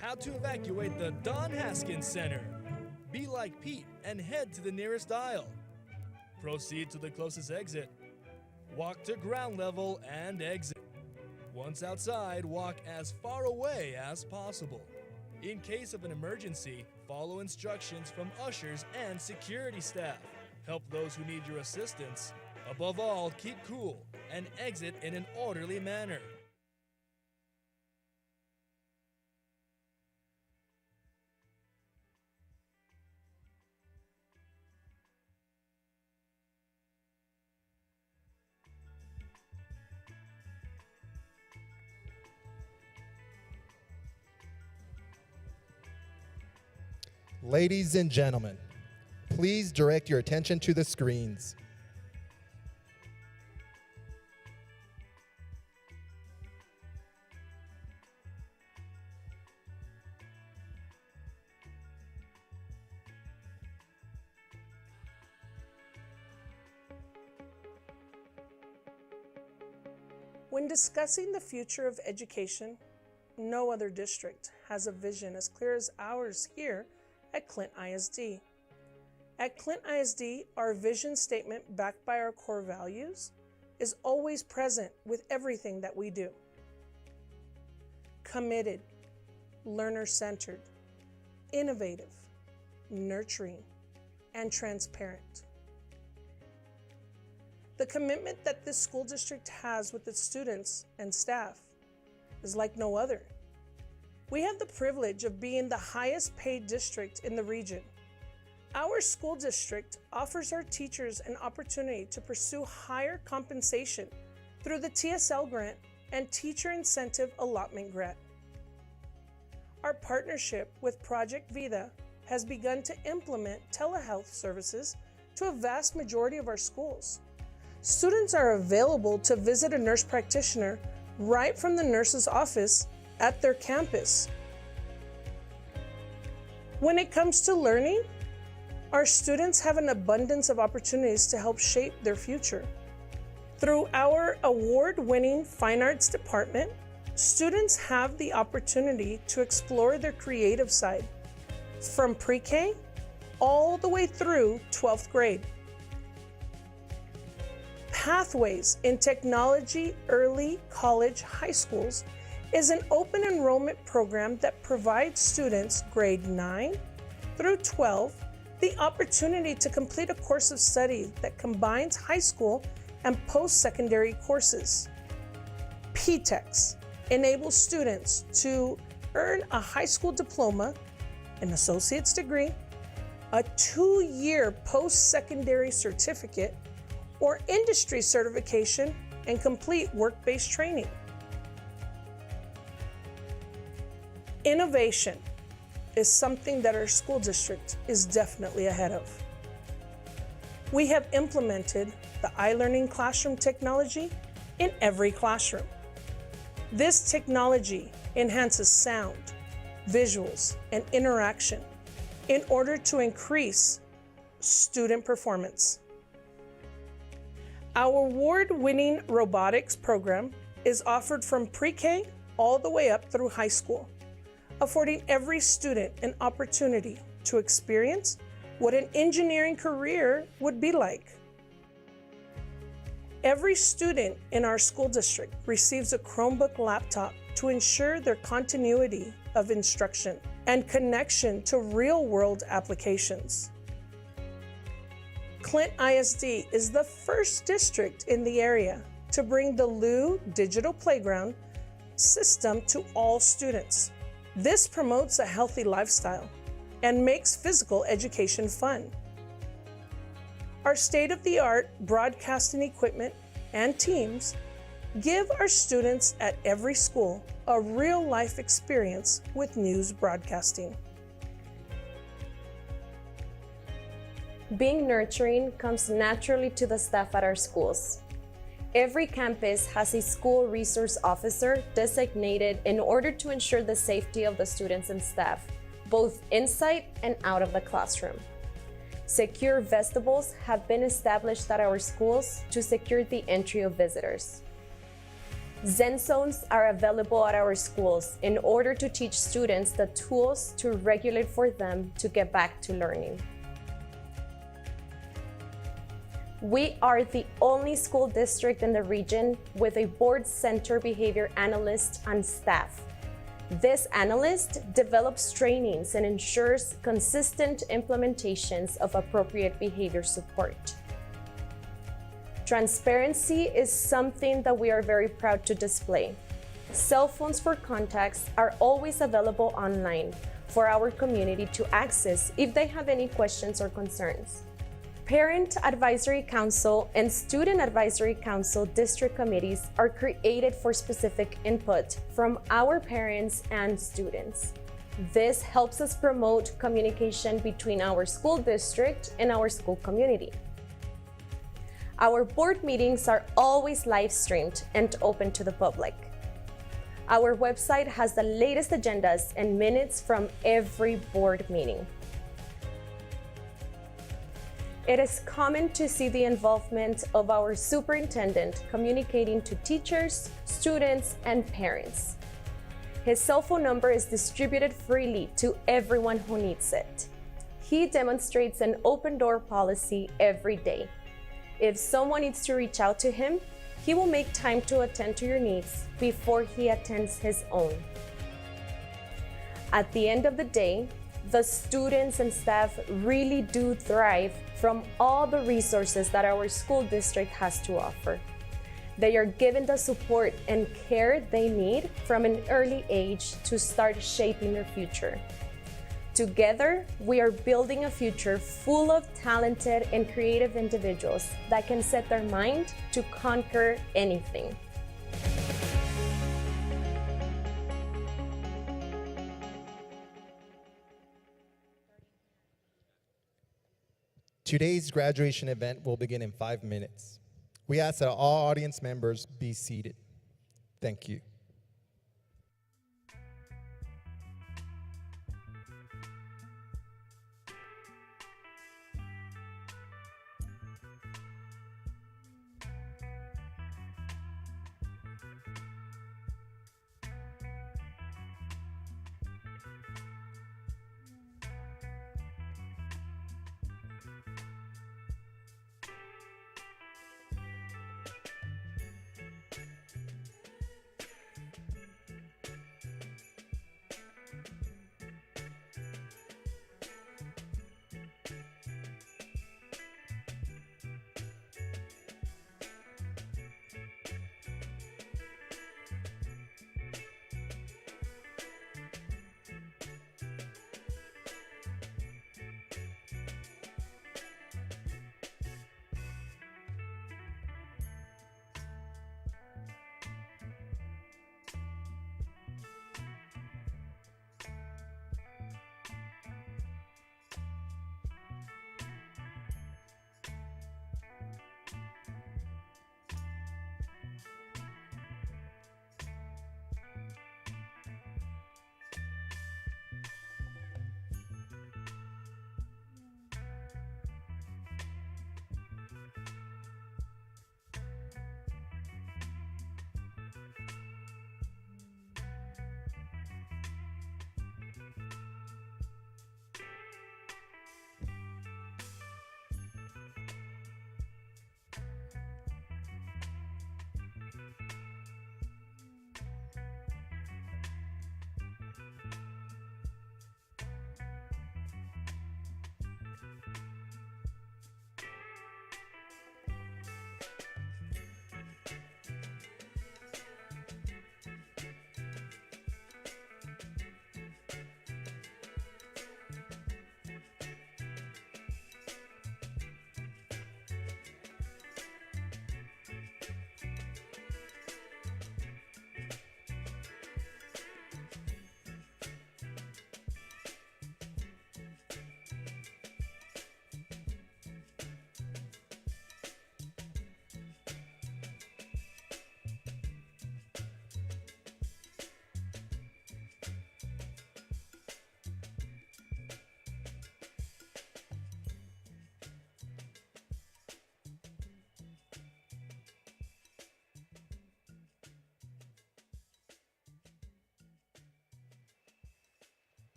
How to evacuate the Don Haskins Center. Be like Pete and head to the nearest aisle. Proceed to the closest exit. Walk to ground level and exit. Once outside, walk as far away as possible. In case of an emergency, follow instructions from ushers and security staff. Help those who need your assistance. Above all, keep cool and exit in an orderly manner. Ladies and gentlemen, please direct your attention to the screens. When discussing the future of education, no other district has a vision as clear as ours here at Clint ISD. At Clint ISD, our vision statement backed by our core values is always present with everything that we do. Committed, learner-centered, innovative, nurturing, and transparent. The commitment that this school district has with its students and staff is like no other. We have the privilege of being the highest paid district in the region. Our school district offers our teachers an opportunity to pursue higher compensation through the TSL grant and Teacher Incentive Allotment Grant. Our partnership with Project Vida has begun to implement telehealth services to a vast majority of our schools. Students are available to visit a nurse practitioner right from the nurse's office at their campus. When it comes to learning, our students have an abundance of opportunities to help shape their future. Through our award-winning Fine Arts department, students have the opportunity to explore their creative side from pre-K all the way through 12th grade. Pathways in Technology Early College High Schools is an open enrollment program that provides students grade 9 through 12 the opportunity to complete a course of study that combines high school and post-secondary courses. PTEX enables students to earn a high school diploma, an associate's degree, a 2-year post-secondary certificate, or industry certification and complete work-based training. Innovation is something that our school district is definitely ahead of. We have implemented the iLearning classroom technology in every classroom. This technology enhances sound, visuals, and interaction in order to increase student performance. Our award-winning robotics program is offered from pre-K all the way up through high school, affording every student an opportunity to experience what an engineering career would be like. Every student in our school district receives a Chromebook laptop to ensure their continuity of instruction and connection to real-world applications. Clint ISD is the first district in the area to bring the LU Digital Playground system to all students. This promotes a healthy lifestyle and makes physical education fun. Our state-of-the-art broadcasting equipment and teams give our students at every school a real-life experience with news broadcasting. Being nurturing comes naturally to the staff at our schools. Every campus has a school resource officer designated in order to ensure the safety of the students and staff, both inside and out of the classroom. Secure vestibules have been established at our schools to secure the entry of visitors. Zen zones are available at our schools in order to teach students the tools to regulate for them to get back to learning. We are the only school district in the region with a board center behavior analyst on staff. This analyst develops trainings and ensures consistent implementations of appropriate behavior support. Transparency is something that we are very proud to display. Cell phones for contacts are always available online for our community to access if they have any questions or concerns. Parent Advisory Council and Student Advisory Council district committees are created for specific input from our parents and students. This helps us promote communication between our school district and our school community. Our board meetings are always live streamed and open to the public. Our website has the latest agendas and minutes from every board meeting. It is common to see the involvement of our superintendent communicating to teachers, students, and parents. His cell phone number is distributed freely to everyone who needs it. He demonstrates an open door policy every day. If someone needs to reach out to him, he will make time to attend to your needs before he attends his own. At the end of the day, the students and staff really do thrive from all the resources that our school district has to offer. They are given the support and care they need from an early age to start shaping their future. Together, we are building a future full of talented and creative individuals that can set their mind to conquer anything. Today's graduation event will begin in 5 minutes. We ask that all audience members be seated. Thank you.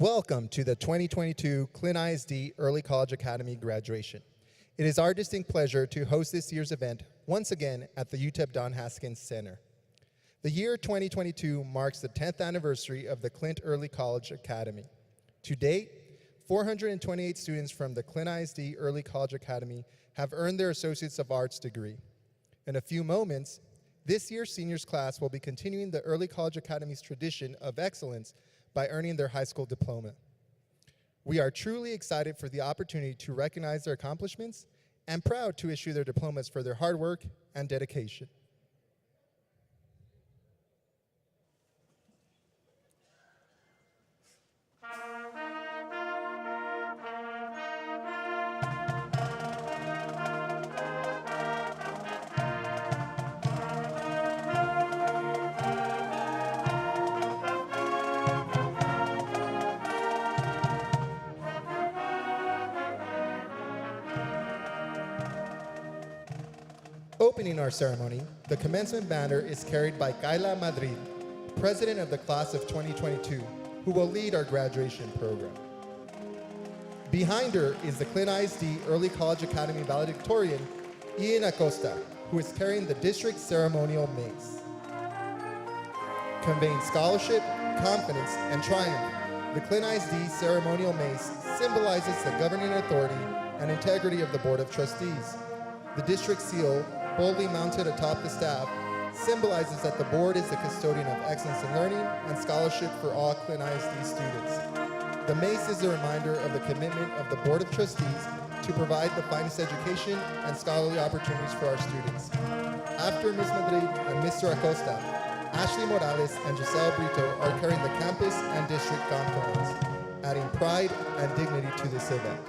Welcome to the 2022 Clint ISD Early College Academy graduation. It is our distinct pleasure to host this year's event once again at the UTEP Don Haskins Center. The year 2022 marks the 10th anniversary of the Clint Early College Academy. To date, 428 students from the Clint ISD Early College Academy have earned their Associates of Arts degree. In a few moments, this year's seniors class will be continuing the Early College Academy's tradition of excellence by earning their high school diploma. We are truly excited for the opportunity to recognize their accomplishments and proud to issue their diplomas for their hard work and dedication. Opening our ceremony, the commencement banner is carried by Kayla Madrid, president of the class of 2022, who will lead our graduation program. Behind her is the Clint ISD Early College Academy valedictorian, Ian Acosta, who is carrying the district ceremonial mace. Conveying scholarship, confidence, and triumph, the Clint ISD ceremonial mace symbolizes the governing authority and integrity of the Board of Trustees. The district seal, boldly mounted atop the staff, symbolizes that the board is the custodian of excellence in learning and scholarship for all Clint ISD students. The mace is a reminder of the commitment of the Board of Trustees to provide the finest education and scholarly opportunities for our students. After Ms. Madrid and Mr. Acosta, Ashley Morales and Giselle Brito are carrying the campus and district gonfalons, adding pride and dignity to this event.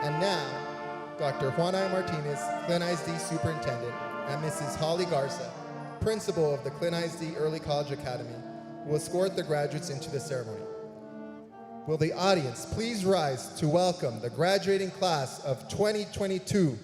And now, Dr. Juana Martinez, Clint ISD Superintendent, and Mrs. Holly Garza, Principal of the Clint ISD Early College Academy, will escort the graduates into the ceremony. Will the audience please rise to welcome the graduating class of 2022.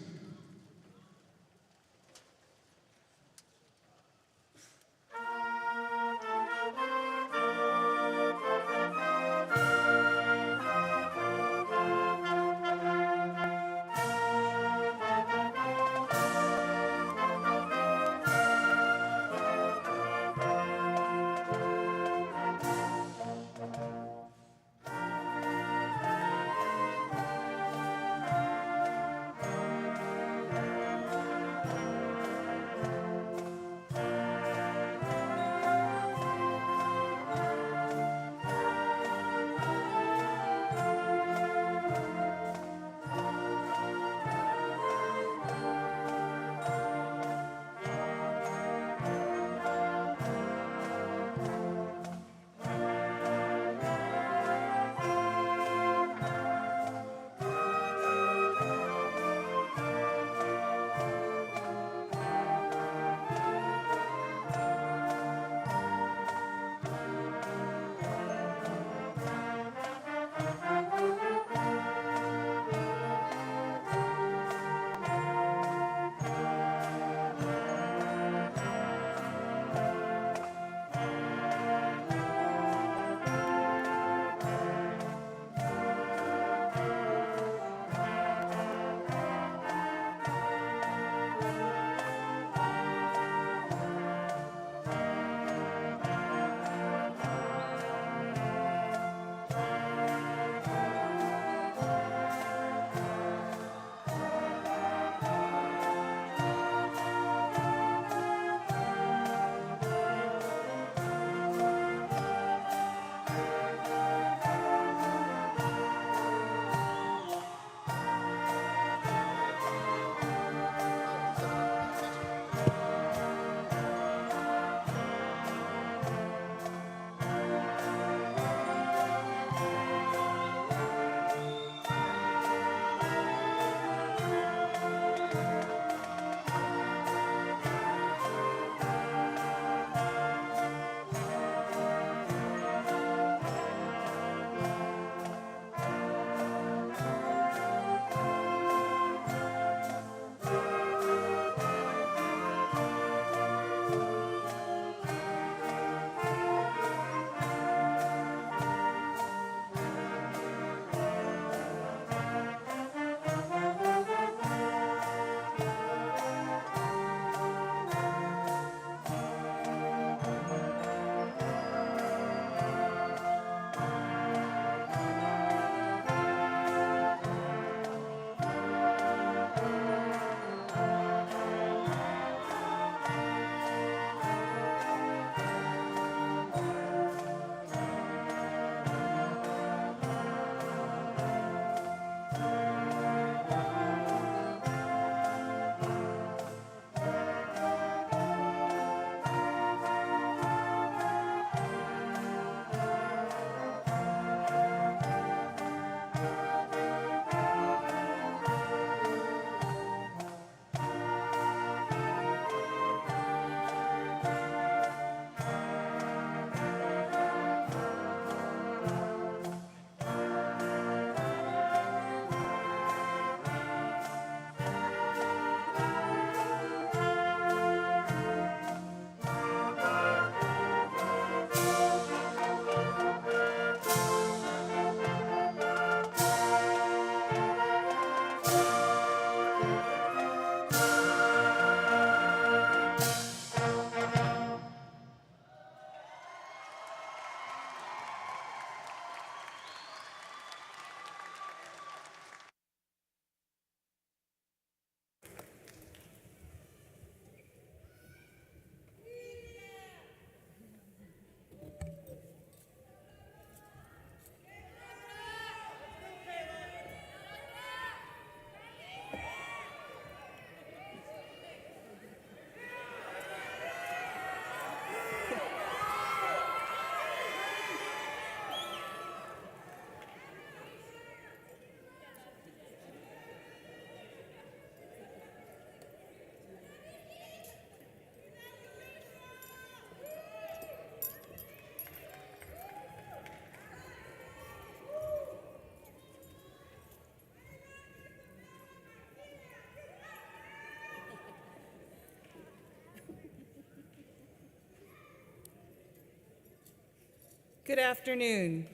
Good afternoon.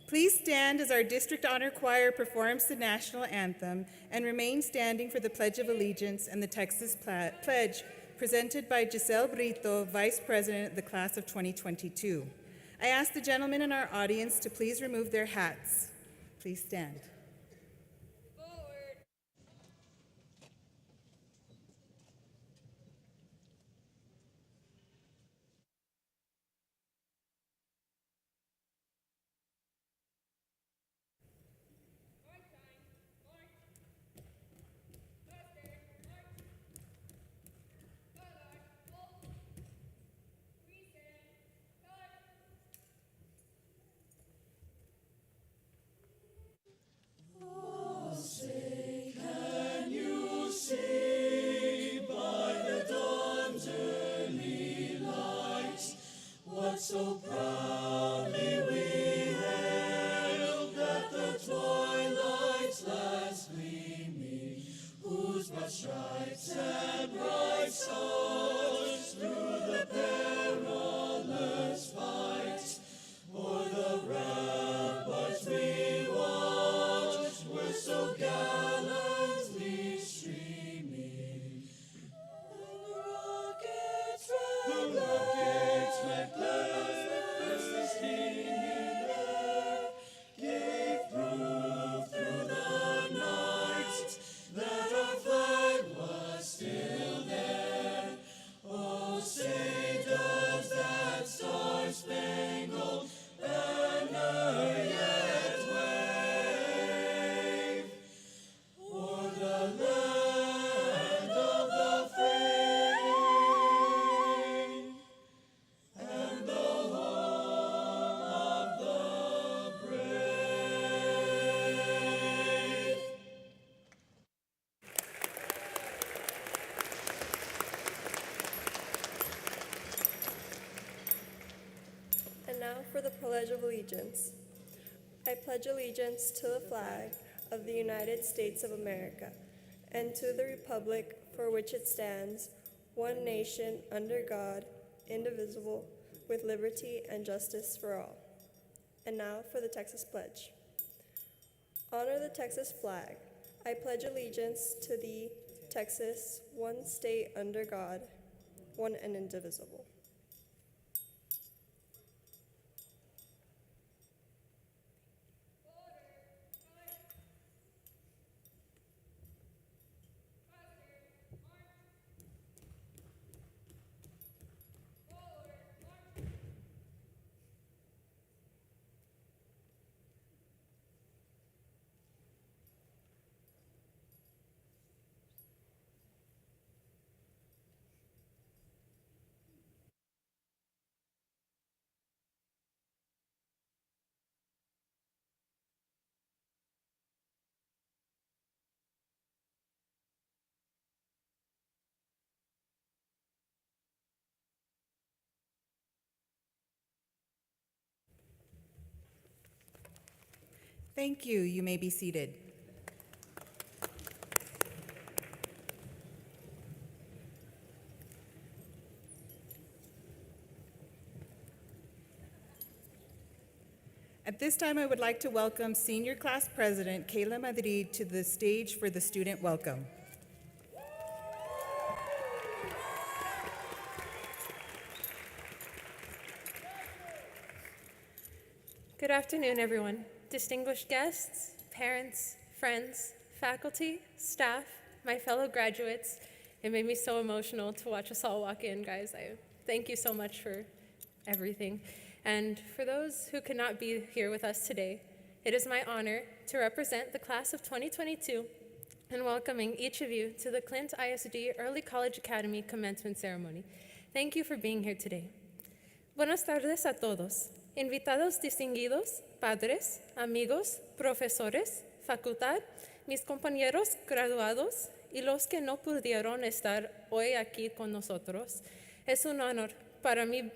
Please stand as our District Honor Choir performs the national anthem and remain standing for the Pledge of Allegiance and the Texas Pledge presented by Giselle Brito, Vice President of the Class of 2022. I ask the gentlemen in our audience to please remove their hats. Please stand. So proudly we hailed at the twilight's last gleaming, whose broad stripes and bright stars through the perilous fight o'er the ramparts we watched were so gallantly streaming. And the rockets red glare gave proof through the night that our flag was still there. Oh, say does that star-spangled banner yet wave o'er the land of the free and the home of the brave. And now for the Pledge of Allegiance. I pledge allegiance to the flag of the United States of America and to the republic for which it stands, one nation, under God, indivisible, with liberty and justice for all. And now for the Texas Pledge. Honor the Texas flag. I pledge allegiance to thee, Texas, one state under God, one and indivisible. Thank you. You may be seated. At this time, I would like to welcome Senior Class President Kayla Madrid to the stage for the student welcome. Good afternoon, everyone. Distinguished guests, parents, friends, faculty, staff, my fellow graduates. It made me so emotional to watch us all walk in, guys. I thank you so much for everything. And for those who could not be here with us today, it is my honor to represent the class of 2022 and welcoming each of you to the Clint ISD Early College Academy Commencement Ceremony. Thank you for being here today. Buenas tardes a todos. Invitados distinguidos, padres, amigos, profesores, facultad, mis compañeros graduados y los que no pudieron estar hoy aquí con nosotros. Es un honor para mí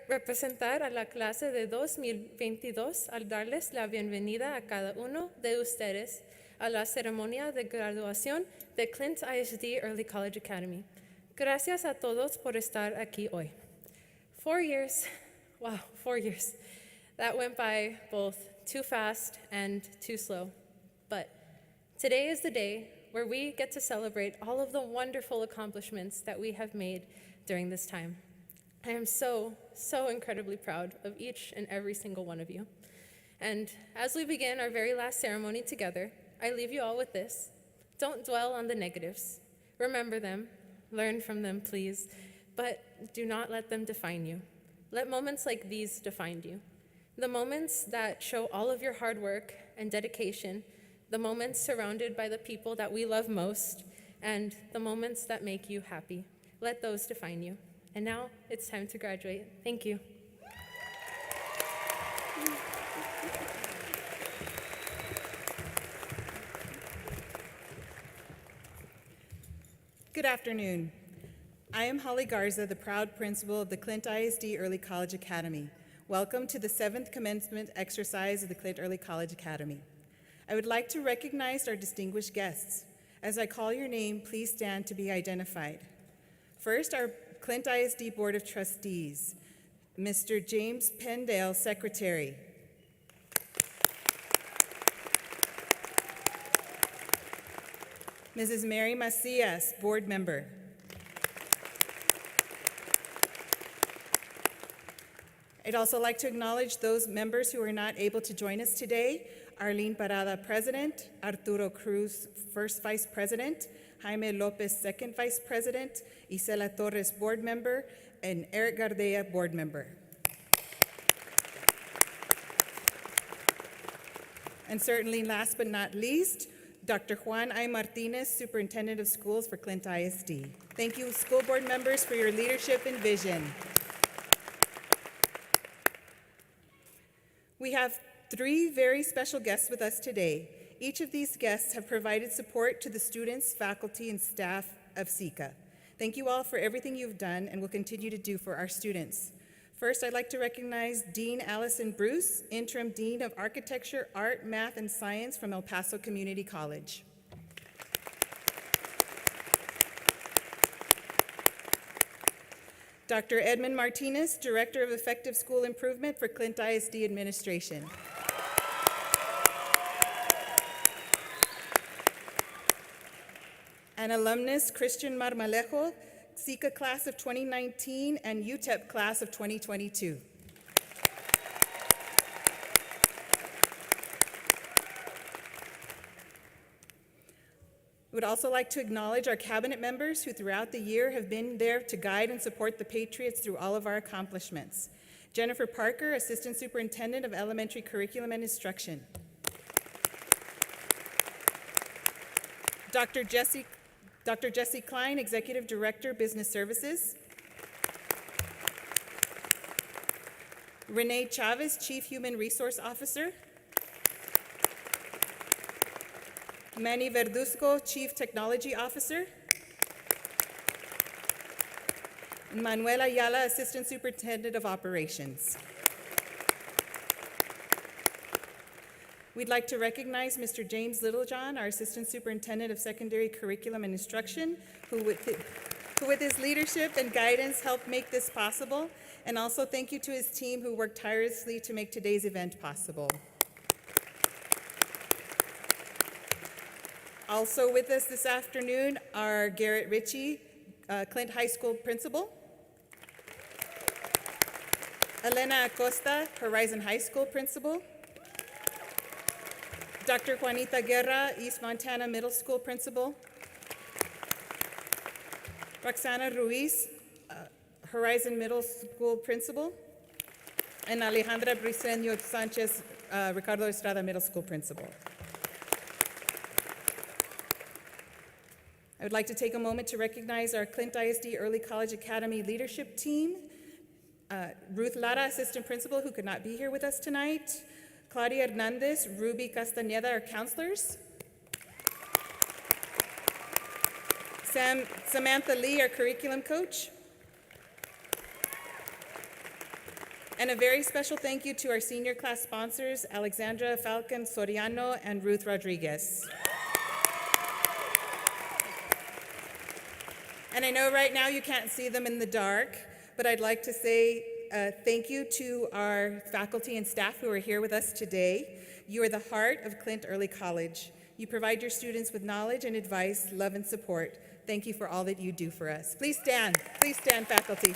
representar a la clase de 2022 al darles la bienvenida a cada uno de ustedes a la ceremonia de graduación de Clint ISD Early College Academy. Gracias a todos por estar aquí hoy. 4 years Wow, 4 years. That went by both too fast and too slow. But today is the day where we get to celebrate all of the wonderful accomplishments that we have made during this time. I am so incredibly proud of each and every single one of you. And as we begin our very last ceremony together, I leave you all with this. Don't dwell on the negatives. Remember them, learn from them, please, but do not let them define you. Let moments like these define you. The moments that show all of your hard work and dedication, the moments surrounded by the people that we love most, and the moments that make you happy. Let those define you. And now it's time to graduate. Thank you. Good afternoon. I am Holly Garza, the proud principal of the Clint ISD Early College Academy. Welcome to the 7th commencement exercise of the Clint Early College Academy. I would like to recognize our distinguished guests. As I call your name, please stand to be identified. First, our Clint ISD Board of Trustees, Mr. James Pendale, Secretary. Mrs. Mary Macias, Board Member. I'd also like to acknowledge those members who are not able to join us today. Arlene Parada, President, Arturo Cruz, First Vice President, Jaime Lopez, Second Vice President, Isela Torres, Board Member, and Eric Gardea, Board Member. And certainly last but not least, Dr. Juan I. Martinez, Superintendent of Schools for Clint ISD. Thank you, school board members, for your leadership and vision. We have 3 very special guests with us today. Each of these guests have provided support to the students, faculty, and staff of SECA. Thank you all for everything you've done and will continue to do for our students. First, I'd like to recognize Dean Allison Bruce, Interim Dean of Architecture, Art, Math, and Science from El Paso Community College. Dr. Edmund Martinez, Director of Effective School Improvement for Clint ISD Administration. And alumnus Christian Marmalejo, SECA Class of 2019 and UTEP Class of 2022. I would also like to acknowledge our cabinet members who throughout the year have been there to guide and support the Patriots through all of our accomplishments. Jennifer Parker, Assistant Superintendent of Elementary Curriculum and Instruction. Dr. Jesse Klein, Executive Director, Business Services. Renee Chavez, Chief Human Resource Officer. Manny Verduzco, Chief Technology Officer. And Manuel Ayala, Assistant Superintendent of Operations. We'd like to recognize Mr. James Littlejohn, our Assistant Superintendent of Secondary Curriculum and Instruction, who with his leadership and guidance helped make this possible. And also thank you to his team who worked tirelessly to make today's event possible. Also with us this afternoon are Garrett Ritchie, Clint High School Principal. Elena Acosta, Horizon High School Principal. Dr. Juanita Guerra, East Montana Middle School Principal. Roxana Ruiz, Horizon Middle School Principal. And Alejandra Briceño Sanchez, Ricardo Estrada Middle School Principal. I would like to take a moment to recognize our Clint ISD Early College Academy leadership team. Ruth Lara, Assistant Principal, who could not be here with us tonight. Claudia Hernandez, Ruby Castañeda, our counselors. Samantha Lee, our curriculum coach. And a very special thank you to our senior class sponsors, Alexandra Falcon Soriano and Ruth Rodriguez. And I know right now you can't see them in the dark, but I'd like to say thank you to our faculty and staff who are here with us today. You are the heart of Clint Early College. You provide your students with knowledge and advice, love and support. Thank you for all that you do for us. Please stand, faculty.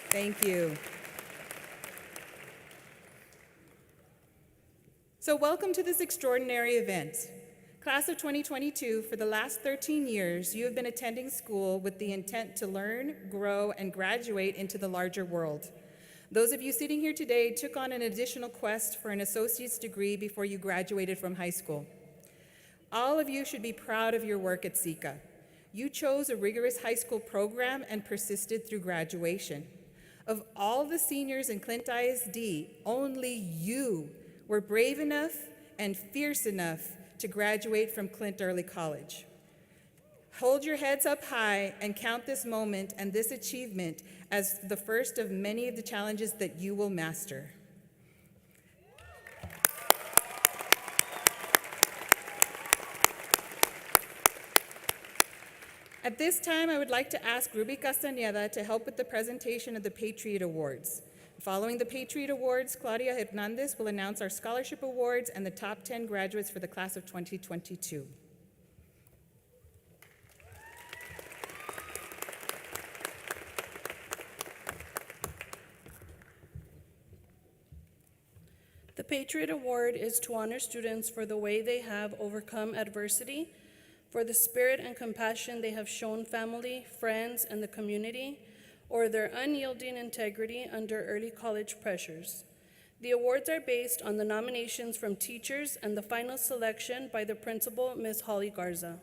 Thank you. So welcome to this extraordinary event. Class of 2022, for the last 13 years, you have been attending school with the intent to learn, grow, and graduate into the larger world. Those of you sitting here today took on an additional quest for an associate's degree before you graduated from high school. All of you should be proud of your work at SECA. You chose a rigorous high school program and persisted through graduation. Of all the seniors in Clint ISD, only you were brave enough and fierce enough to graduate from Clint Early College. Hold your heads up high and count this moment and this achievement as the first of many of the challenges that you will master. At this time, I would like to ask Ruby Castañeda to help with the presentation of the Patriot Awards. Following the Patriot Awards, Claudia Hernandez will announce our scholarship awards and the top 10 graduates for the class of 2022. The Patriot Award is to honor students for the way they have overcome adversity, for the spirit and compassion they have shown family, friends, and the community, or their unyielding integrity under early college pressures. The awards are based on the nominations from teachers and the final selection by the principal, Ms. Holly Garza.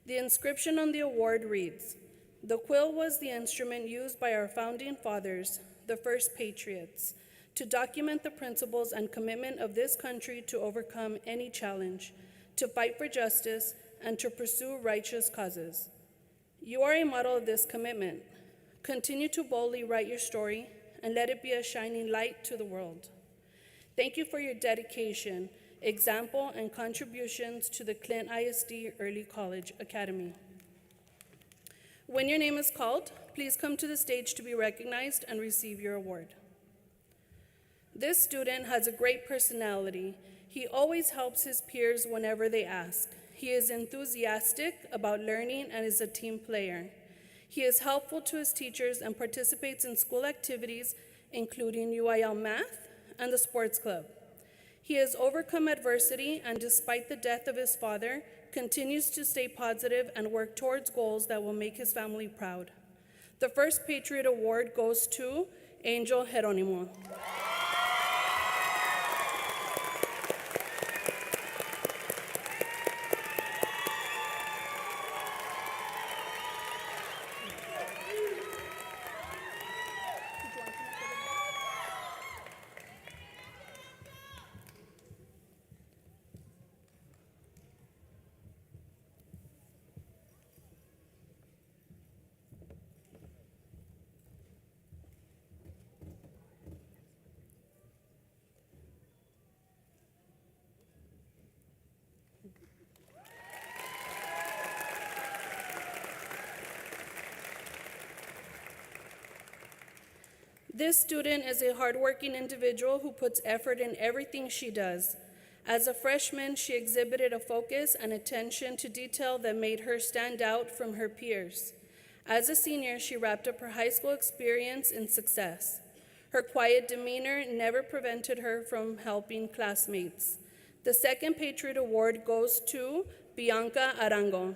The inscription on the award reads, "The quill was the instrument used by our founding fathers, the first patriots, to document the principles and commitment of this country to overcome any challenge, to fight for justice, and to pursue righteous causes. You are a model of this commitment. Continue to boldly write your story and let it be a shining light to the world. Thank you for your dedication, example, and contributions to the Clint ISD Early College Academy." When your name is called, please come to the stage to be recognized and receive your award. This student has a great personality. He always helps his peers whenever they ask. He is enthusiastic about learning and is a team player. He is helpful to his teachers and participates in school activities, including UIL Math and the sports club. He has overcome adversity and, despite the death of his father, continues to stay positive and work towards goals that will make his family proud. The first Patriot Award goes to Angel Geronimo. This student is a hardworking individual who puts effort in everything she does. As a freshman, she exhibited a focus and attention to detail that made her stand out from her peers. As a senior, she wrapped up her high school experience in success. Her quiet demeanor never prevented her from helping classmates. The second Patriot Award goes to Bianca Arango.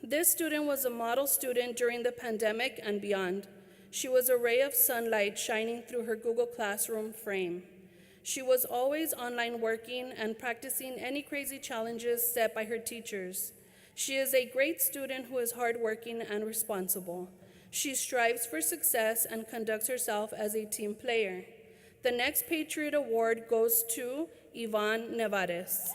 This student was a model student during the pandemic and beyond. She was a ray of sunlight shining through her Google Classroom frame. She was always online working and practicing any crazy challenges set by her teachers. She is a great student who is hardworking and responsible. She strives for success and conducts herself as a team player. The next Patriot Award goes to Yvonne Nevares.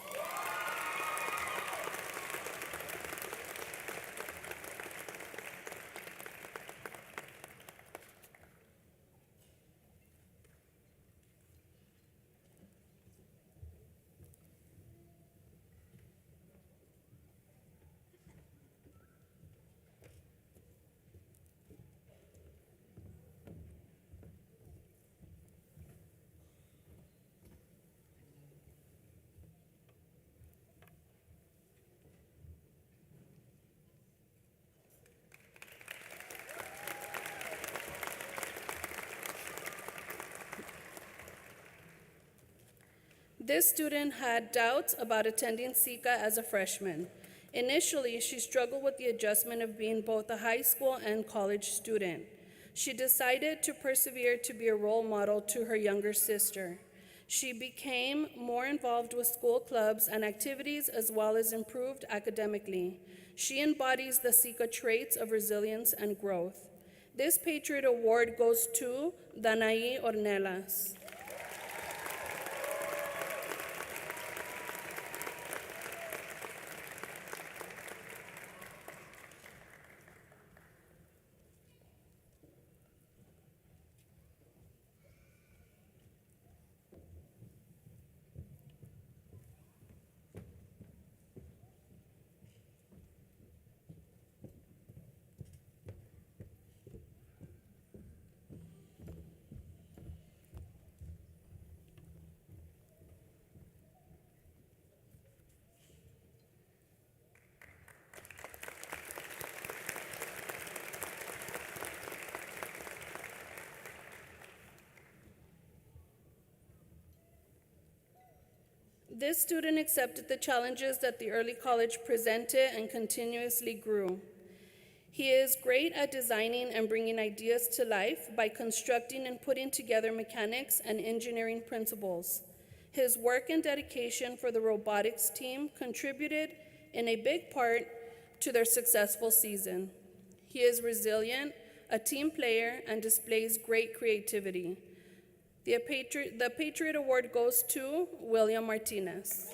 This student had doubts about attending SICA as a freshman. Initially, she struggled with the adjustment of being both a high school and college student. She decided to persevere to be a role model to her younger sister. She became more involved with school clubs and activities as well as improved academically. She embodies the SICA traits of resilience and growth. This Patriot Award goes to Danaí Ornelas. This student accepted the challenges that the early college presented and continuously grew. He is great at designing and bringing ideas to life by constructing and putting together mechanics and engineering principles. His work and dedication for the robotics team contributed in a big part to their successful season. He is resilient, a team player, and displays great creativity. The Patriot Award goes to William Martinez.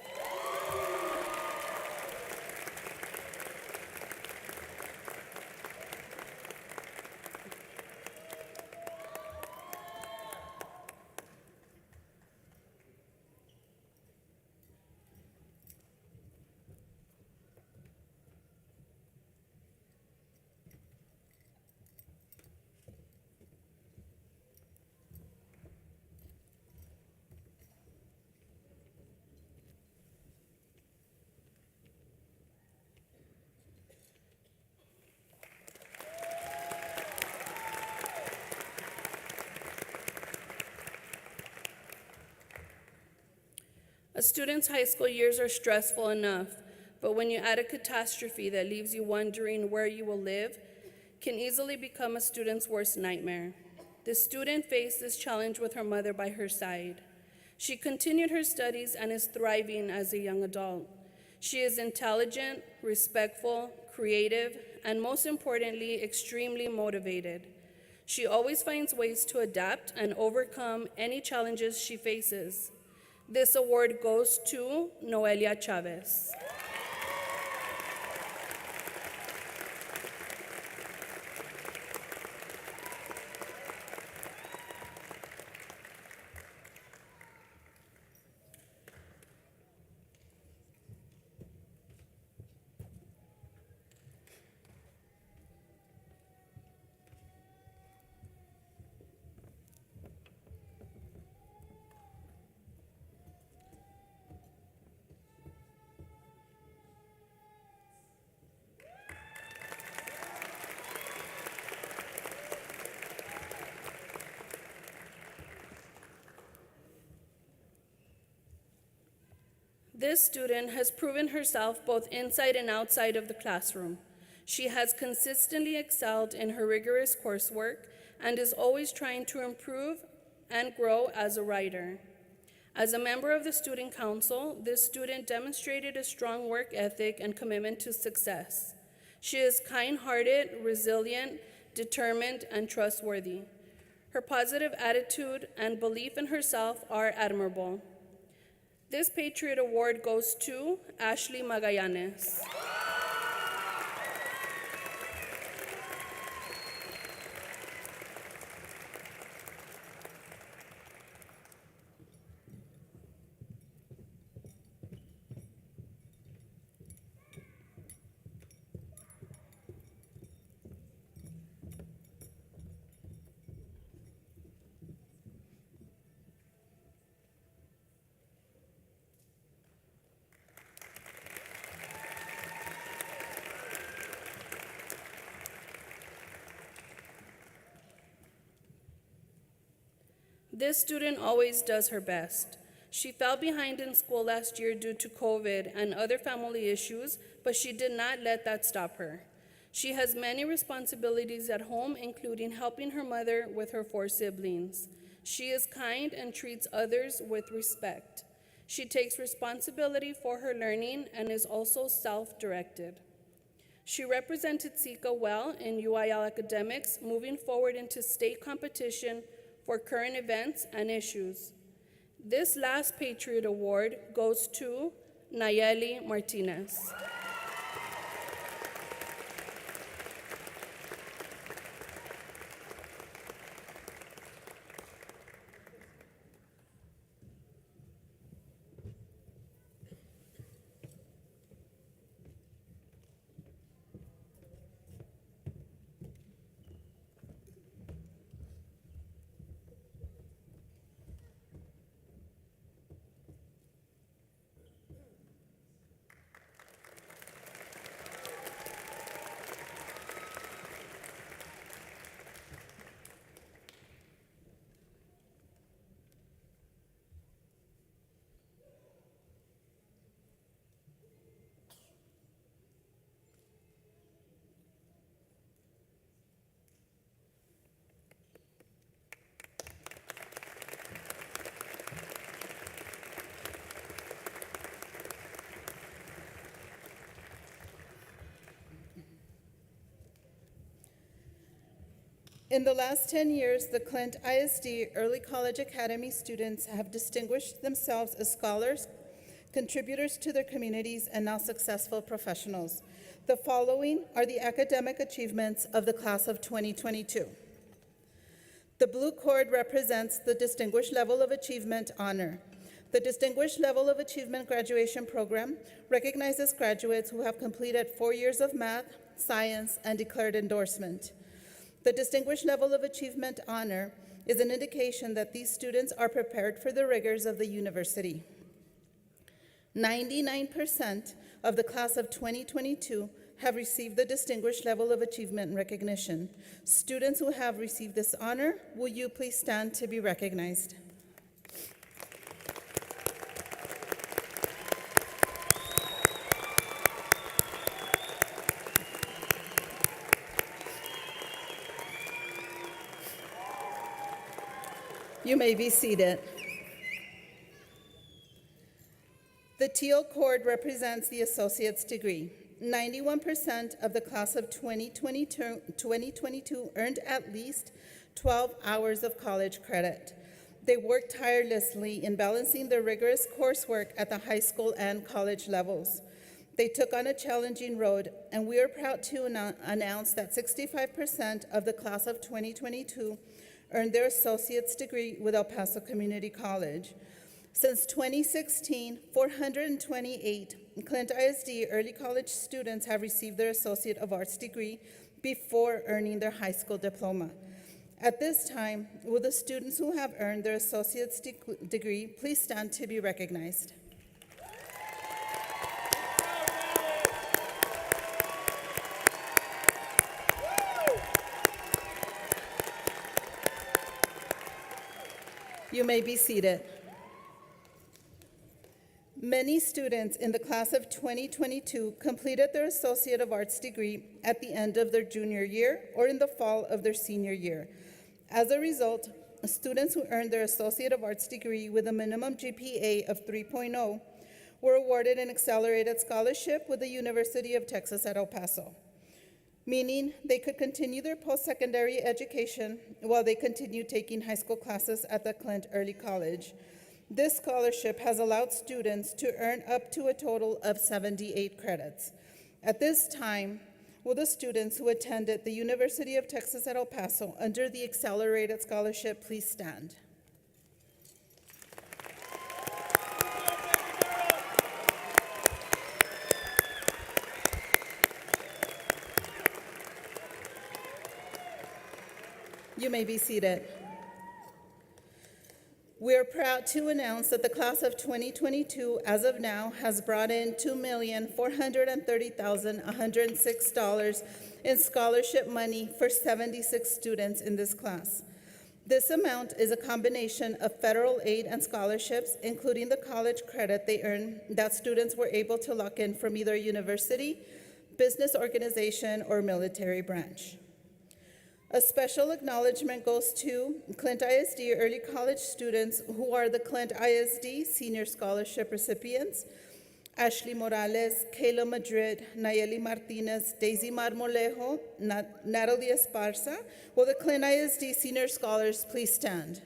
A student's high school years are stressful enough, but when you add a catastrophe that leaves you wondering where you will live, can easily become a student's worst nightmare. The student faced this challenge with her mother by her side. She continued her studies and is thriving as a young adult. She is intelligent, respectful, creative, and most importantly, extremely motivated. She always finds ways to adapt and overcome any challenges she faces. This award goes to Noelia Chavez. This student has proven herself both inside and outside of the classroom. She has consistently excelled in her rigorous coursework, and is always trying to improve and grow as a writer. As a member of the Student Council, this student demonstrated a strong work ethic and commitment to success. She is kind-hearted, resilient, determined, and trustworthy. Her positive attitude and belief in herself are admirable. This Patriot Award goes to Ashley Magallanes. This student always does her best. She fell behind in school last year due to COVID and other family issues, but she did not let that stop her. She has many responsibilities at home, including helping her mother with her 4 siblings. She is kind and treats others with respect. She takes responsibility for her learning and is also self-directed. She represented SICA well in UIL academics, moving forward into state competition for current events and issues. This last Patriot Award goes to Nayeli Martinez. In the last 10 years, the Clint ISD Early College Academy students have distinguished themselves as scholars, contributors to their communities, and now successful professionals. The following are the academic achievements of the class of 2022. The blue cord represents the Distinguished Level of Achievement honor. The Distinguished Level of Achievement graduation program recognizes graduates who have completed 4 years of math, science, and declared endorsement. The Distinguished Level of Achievement honor is an indication that these students are prepared for the rigors of the university. 99% of the class of 2022 have received the Distinguished Level of Achievement recognition. Students who have received this honor, will you please stand to be recognized? You may be seated. The teal cord represents the associate's degree. 91% of the class of 2022 earned at least 12 hours of college credit. They worked tirelessly in balancing the rigorous coursework at the high school and college levels. They took on a challenging road, and we are proud to announce that 65% of the class of 2022 earned their associate's degree with El Paso Community College. Since 2016, 428 Clint ISD early college students have received their Associate of Arts degree before earning their high school diploma. At this time, will the students who have earned their associate's degree please stand to be recognized? You may be seated. Many students in the class of 2022 completed their Associate of Arts degree at the end of their junior year or in the fall of their senior year. As a result, students who earned their Associate of Arts degree with a minimum GPA of 3.0 were awarded an accelerated scholarship with the University of Texas at El Paso, meaning they could continue their post-secondary education while they continued taking high school classes at the Clint Early College. This scholarship has allowed students to earn up to a total of 78 credits. At this time, will the students who attended the University of Texas at El Paso under the Accelerated Scholarship please stand? You may be seated. We are proud to announce that the class of 2022, as of now, has brought in $2,430,106 in scholarship money for 76 students in this class. This amount is a combination of federal aid and scholarships, including the college credit they earn that students were able to lock in from either university, business organization, or military branch. A special acknowledgement goes to Clint ISD early college students who are the Clint ISD Senior Scholarship recipients: Ashley Morales, Kayla Madrid, Nayeli Martinez, Daisy Marmolejo, Natalie Esparza. Will the Clint ISD Senior Scholars please stand?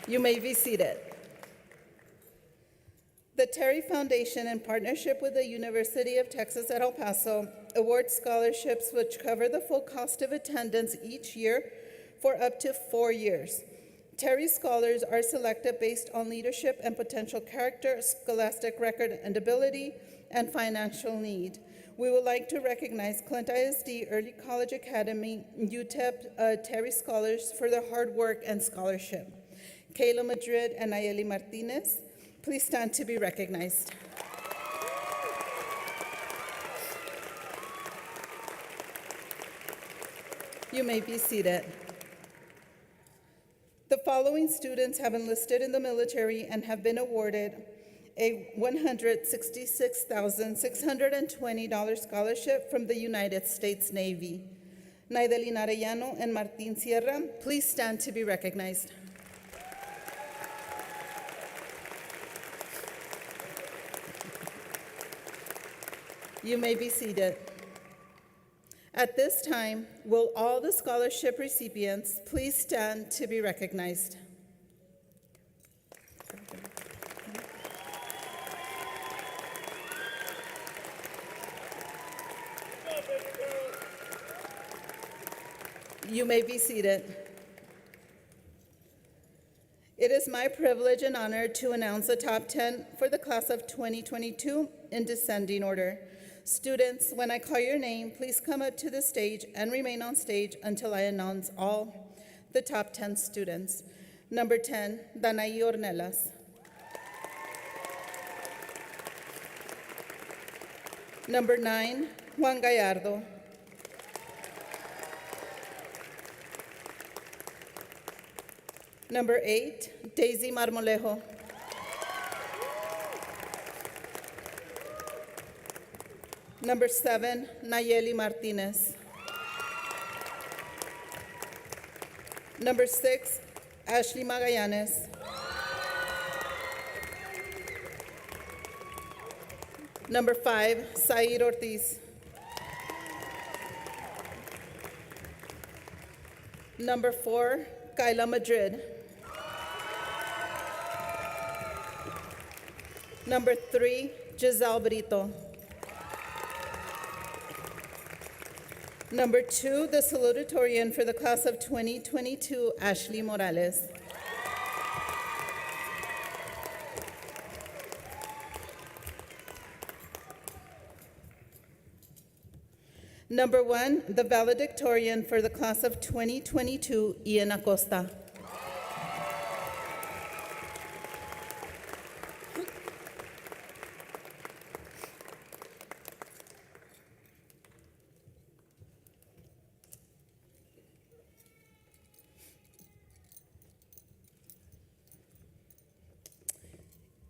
You may be seated. The Terry Foundation, in partnership with the University of Texas at El Paso, awards scholarships which cover the full cost of attendance each year for up to 4 years. Terry scholars are selected based on leadership and potential character, scholastic record and ability, and financial need. We would like to recognize Clint ISD Early College Academy UTEP Terry Scholars for their hard work and scholarship. Kayla Madrid and Nayeli Martinez, please stand to be recognized. You may be seated. The following students have enlisted in the military and have been awarded a $166,620 scholarship from the United States Navy. Naidelin Arellano and Martin Sierra, please stand to be recognized. You may be seated. At this time, will all the scholarship recipients please stand to be recognized? You may be seated. It is my privilege and honor to announce the top 10 for the class of 2022 in descending order. Students, when I call your name, please come up to the stage and remain on stage until I announce all the top 10 students. Number 10, Danaí Ornelas. Number 9, Juan Gallardo. Number 8, Daisy Marmolejo. Number 7, Nayeli Martinez. Number 6, Ashley Magallanes. Number 5, Said Ortiz. Number 4, Kayla Madrid. Number 3, Giselle Brito. Number 2, the salutatorian for the class of 2022, Ashley Morales. Number 1, the valedictorian for the class of 2022, Ian Acosta.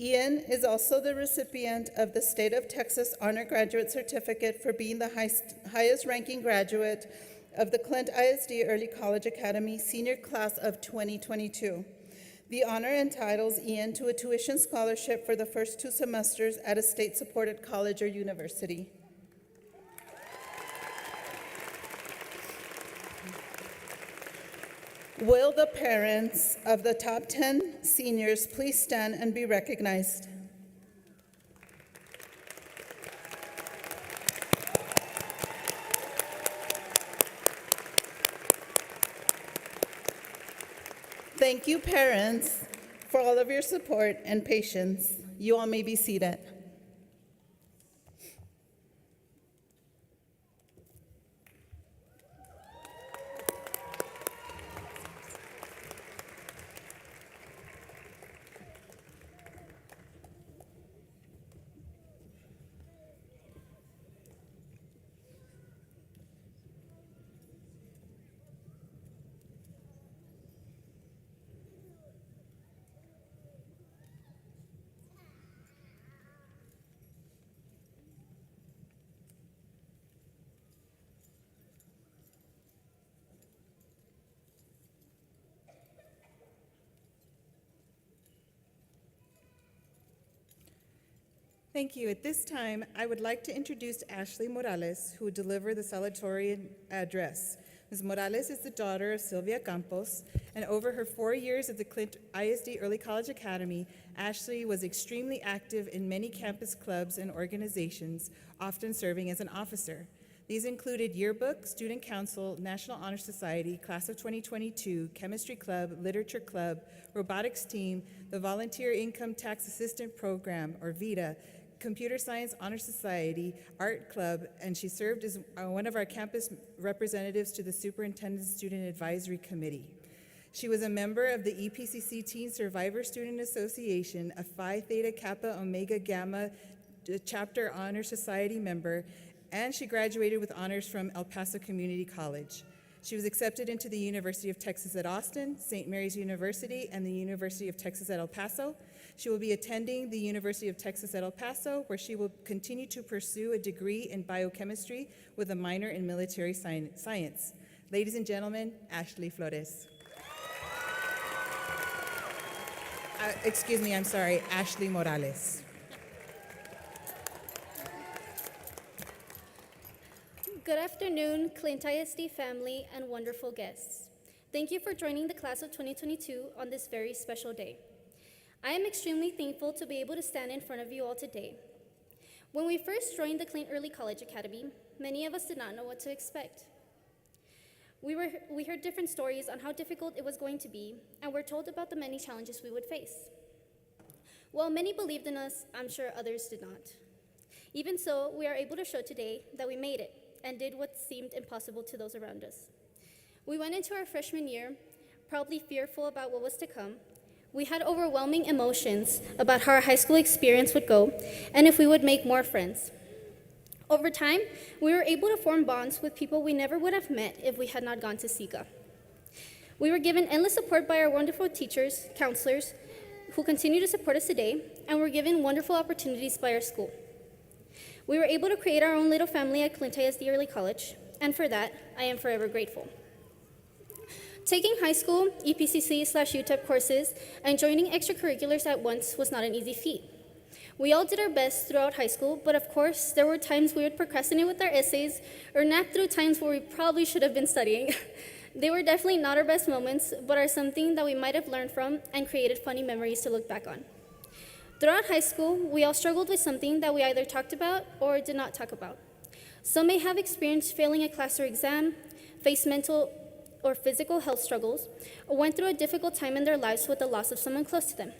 Ian is also the recipient of the State of Texas Honor Graduate Certificate for being the highest ranking graduate of the Clint ISD Early College Academy Senior Class of 2022. The honor entitles Ian to a tuition scholarship for the first 2 semesters at a state-supported college or university. Will the parents of the top 10 seniors please stand and be recognized? Thank you, parents, for all of your support and patience. You all may be seated. Thank you. At this time, I would like to introduce Ashley Morales, who will deliver the salutatorian address. Ms. Morales is the daughter of Sylvia Campos, and over her 4 years at the Clint ISD Early College Academy, Ashley was extremely active in many campus clubs and organizations, often serving as an officer. These included Yearbook, Student Council, National Honor Society, Class of 2022, Chemistry Club, Literature Club, Robotics Team, the Volunteer Income Tax Assistant Program, or VITA, Computer Science Honor Society, Art Club, and she served as one of our campus representatives to the Superintendent Student Advisory Committee. She was a member of the EPCC Teen Survivor Student Association, a Phi Theta Kappa Omega Gamma Chapter Honor Society member, and she graduated with honors from El Paso Community College. She was accepted into the University of Texas at Austin, St. Mary's University, and the University of Texas at El Paso. She will be attending the University of Texas at El Paso, where she will continue to pursue a degree in biochemistry with a minor in military science. Ladies and gentlemen, Ashley Flores. Ashley Morales. Good afternoon, Clint ISD family and wonderful guests. Thank you for joining the class of 2022 on this very special day. I am extremely thankful to be able to stand in front of you all today. When we first joined the Clint Early College Academy, many of us did not know what to expect. We heard different stories on how difficult it was going to be, and were told about the many challenges we would face. While many believed in us, I'm sure others did not. Even so, we are able to show today that we made it and did what seemed impossible to those around us. We went into our freshman year probably fearful about what was to come. We had overwhelming emotions about how our high school experience would go and if we would make more friends. Over time, we were able to form bonds with people we never would have met if we had not gone to SICA. We were given endless support by our wonderful teachers, counselors, who continue to support us today, and were given wonderful opportunities by our school. We were able to create our own little family at Clint ISD Early College, and for that, I am forever grateful. Taking high school, EPCC/UTEP courses, and joining extracurriculars at once was not an easy feat. We all did our best throughout high school, but of course, there were times we would procrastinate with our essays or nap through times where we probably should have been studying. They were definitely not our best moments, but are something that we might have learned from and created funny memories to look back on. Throughout high school, we all struggled with something that we either talked about or did not talk about. Some may have experienced failing a class or exam, faced mental or physical health struggles, or went through a difficult time in their lives with the loss of someone close to them.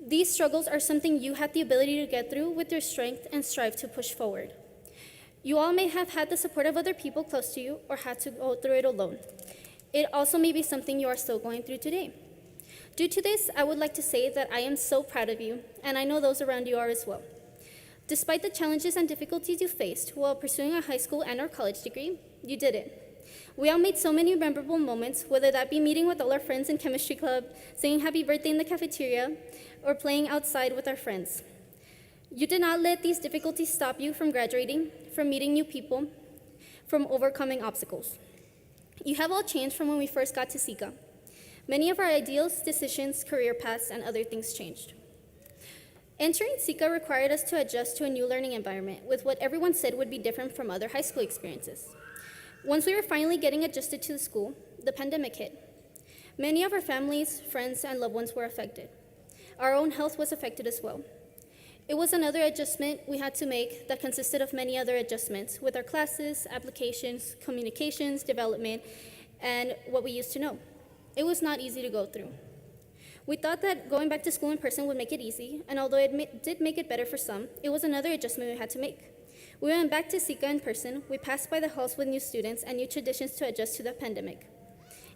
These struggles are something you had the ability to get through with your strength and strive to push forward. You all may have had the support of other people close to you or had to go through it alone. It also may be something you are still going through today. Due to this, I would like to say that I am so proud of you, and I know those around you are as well. Despite the challenges and difficulties you faced while pursuing a high school and/or college degree, you did it. We all made so many memorable moments, whether that be meeting with all our friends in chemistry club, singing happy birthday in the cafeteria, or playing outside with our friends. You did not let these difficulties stop you from graduating, from meeting new people, from overcoming obstacles. You have all changed from when we first got to SICA. Many of our ideals, decisions, career paths, and other things changed. Entering SICA required us to adjust to a new learning environment with what everyone said would be different from other high school experiences. Once we were finally getting adjusted to the school, the pandemic hit. Many of our families, friends, and loved ones were affected. Our own health was affected as well. It was another adjustment we had to make that consisted of many other adjustments with our classes, applications, communications, development, and what we used to know. It was not easy to go through. We thought that going back to school in person would make it easy, and although it did make it better for some, it was another adjustment we had to make. We went back to SICA in person, we passed by the halls with new students and new traditions to adjust to the pandemic.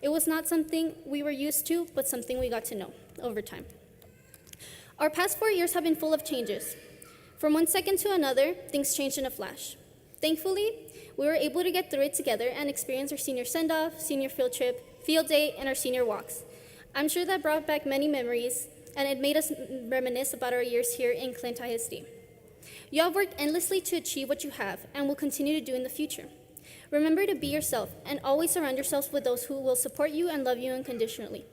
It was not something we were used to, but something we got to know over time. Our past 4 years have been full of changes. From one second to another, things changed in a flash. Thankfully, we were able to get through it together and experience our senior send-off, senior field trip, field day, and our senior walks. I'm sure that brought back many memories, and it made us reminisce about our years here in Clint ISD. You have worked endlessly to achieve what you have and will continue to do in the future. Remember to be yourself and always surround yourselves with those who will support you and love you unconditionally.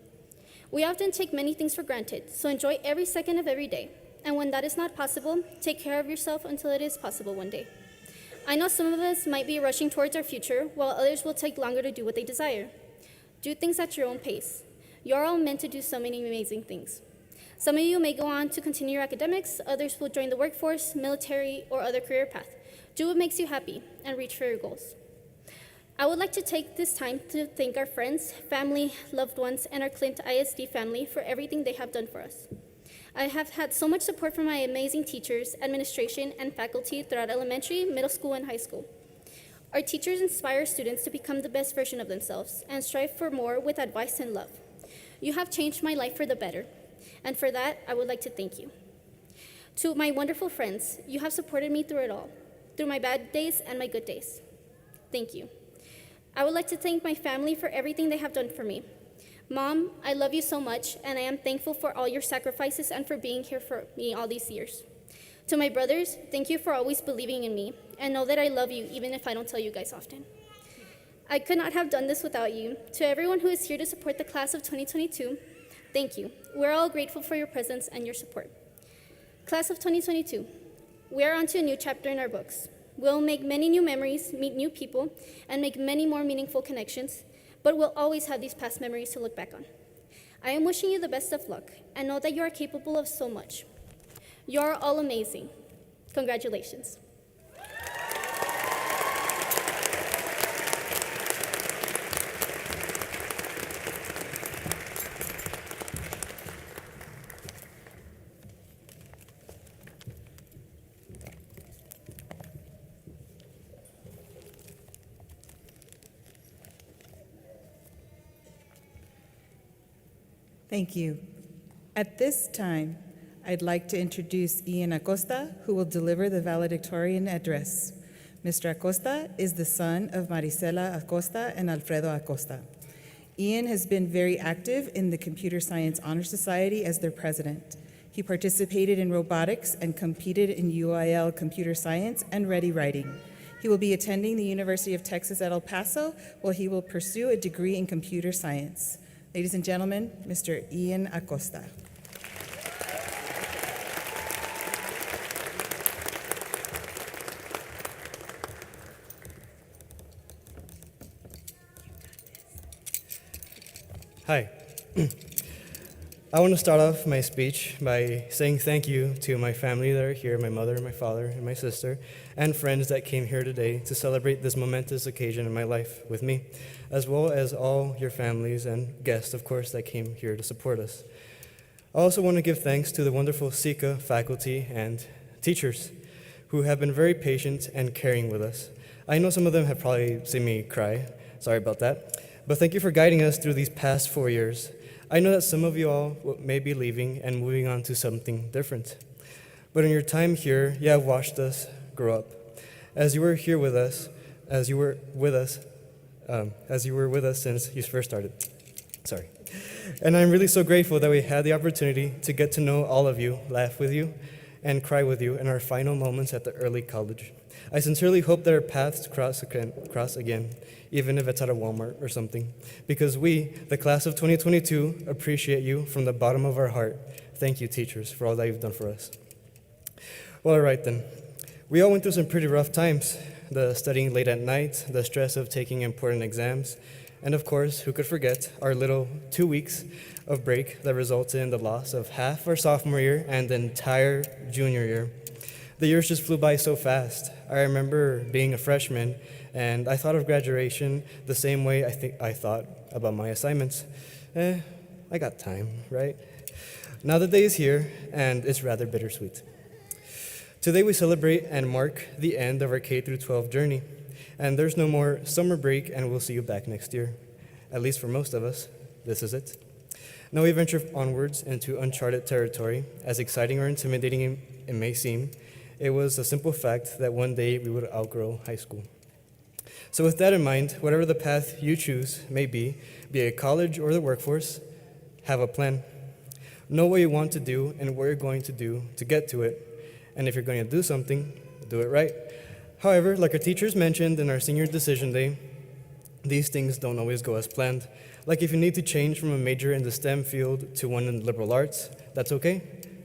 We often take many things for granted, so enjoy every second of every day. And when that is not possible, take care of yourself until it is possible one day. I know some of us might be rushing towards our future, while others will take longer to do what they desire. Do things at your own pace. You're all meant to do so many amazing things. Some of you may go on to continue your academics, others will join the workforce, military, or other career path. Do what makes you happy and reach for your goals. I would like to take this time to thank our friends, family, loved ones, and our Clint ISD family for everything they have done for us. I have had so much support from my amazing teachers, administration, and faculty throughout elementary, middle school, and high school. Our teachers inspire students to become the best version of themselves and strive for more with advice and love. You have changed my life for the better, and for that, I would like to thank you. To my wonderful friends, you have supported me through it all, through my bad days and my good days. Thank you. I would like to thank my family for everything they have done for me. Mom, I love you so much, and I am thankful for all your sacrifices and for being here for me all these years. To my brothers, thank you for always believing in me, and know that I love you even if I don't tell you guys often. I could not have done this without you. To everyone who is here to support the class of 2022, thank you. We're all grateful for your presence and your support. Class of 2022, we are on to a new chapter in our books. We'll make many new memories, meet new people, and make many more meaningful connections, but we'll always have these past memories to look back on. I am wishing you the best of luck, and know that you are capable of so much. You are all amazing. Congratulations. Thank you. At this time, I'd like to introduce Ian Acosta, who will deliver the valedictorian address. Mr. Acosta is the son of Marisela Acosta and Alfredo Acosta. Ian has been very active in the Computer Science Honor Society as their president. He participated in robotics and competed in UIL computer science and ready writing. He will be attending the University of Texas at El Paso, where he will pursue a degree in computer science. Ladies and gentlemen, Mr. Ian Acosta. Hi. I want to start off my speech by saying thank you to my family that are here, my mother, my father, and my sister, and friends that came here today to celebrate this momentous occasion in my life with me, as well as all your families and guests, of course, that came here to support us. I also want to give thanks to the wonderful SICA faculty and teachers who have been very patient and caring with us. I know some of them have probably seen me cry. Sorry about that. But thank you for guiding us through these past 4 years. I know that some of you all may be leaving and moving on to something different. But in your time here, you have watched us grow up. As you were here with us, as you were with us since you first started. Sorry. And I'm really so grateful that we had the opportunity to get to know all of you, laugh with you, and cry with you in our final moments at the early college. I sincerely hope that our paths cross again, even if it's at a Walmart or something, because we, the class of 2022, appreciate you from the bottom of our heart. Thank you, teachers, for all that you've done for us. Well, all right then. We all went through some pretty rough times, the studying late at night, the stress of taking important exams, and of course, who could forget our little 2 weeks of break that resulted in the loss of half our sophomore year and the entire junior year. The years just flew by so fast. I remember being a freshman, and I thought of graduation the same way I thought about my assignments. I got time, right? Now the day is here, and it's rather bittersweet. Today we celebrate and mark the end of our K-12 journey, and there's no more summer break, and we'll see you back next year. At least for most of us, this is it. Now we venture onwards into uncharted territory. As exciting or intimidating it may seem, it was a simple fact that one day we would outgrow high school. So with that in mind, whatever the path you choose may be it college or the workforce, have a plan. Know what you want to do and what you're going to do to get to it. And if you're going to do something, do it right. However, like our teachers mentioned in our senior decision day, these things don't always go as planned. Like if you need to change from a major in the STEM field to one in the liberal arts, that's okay.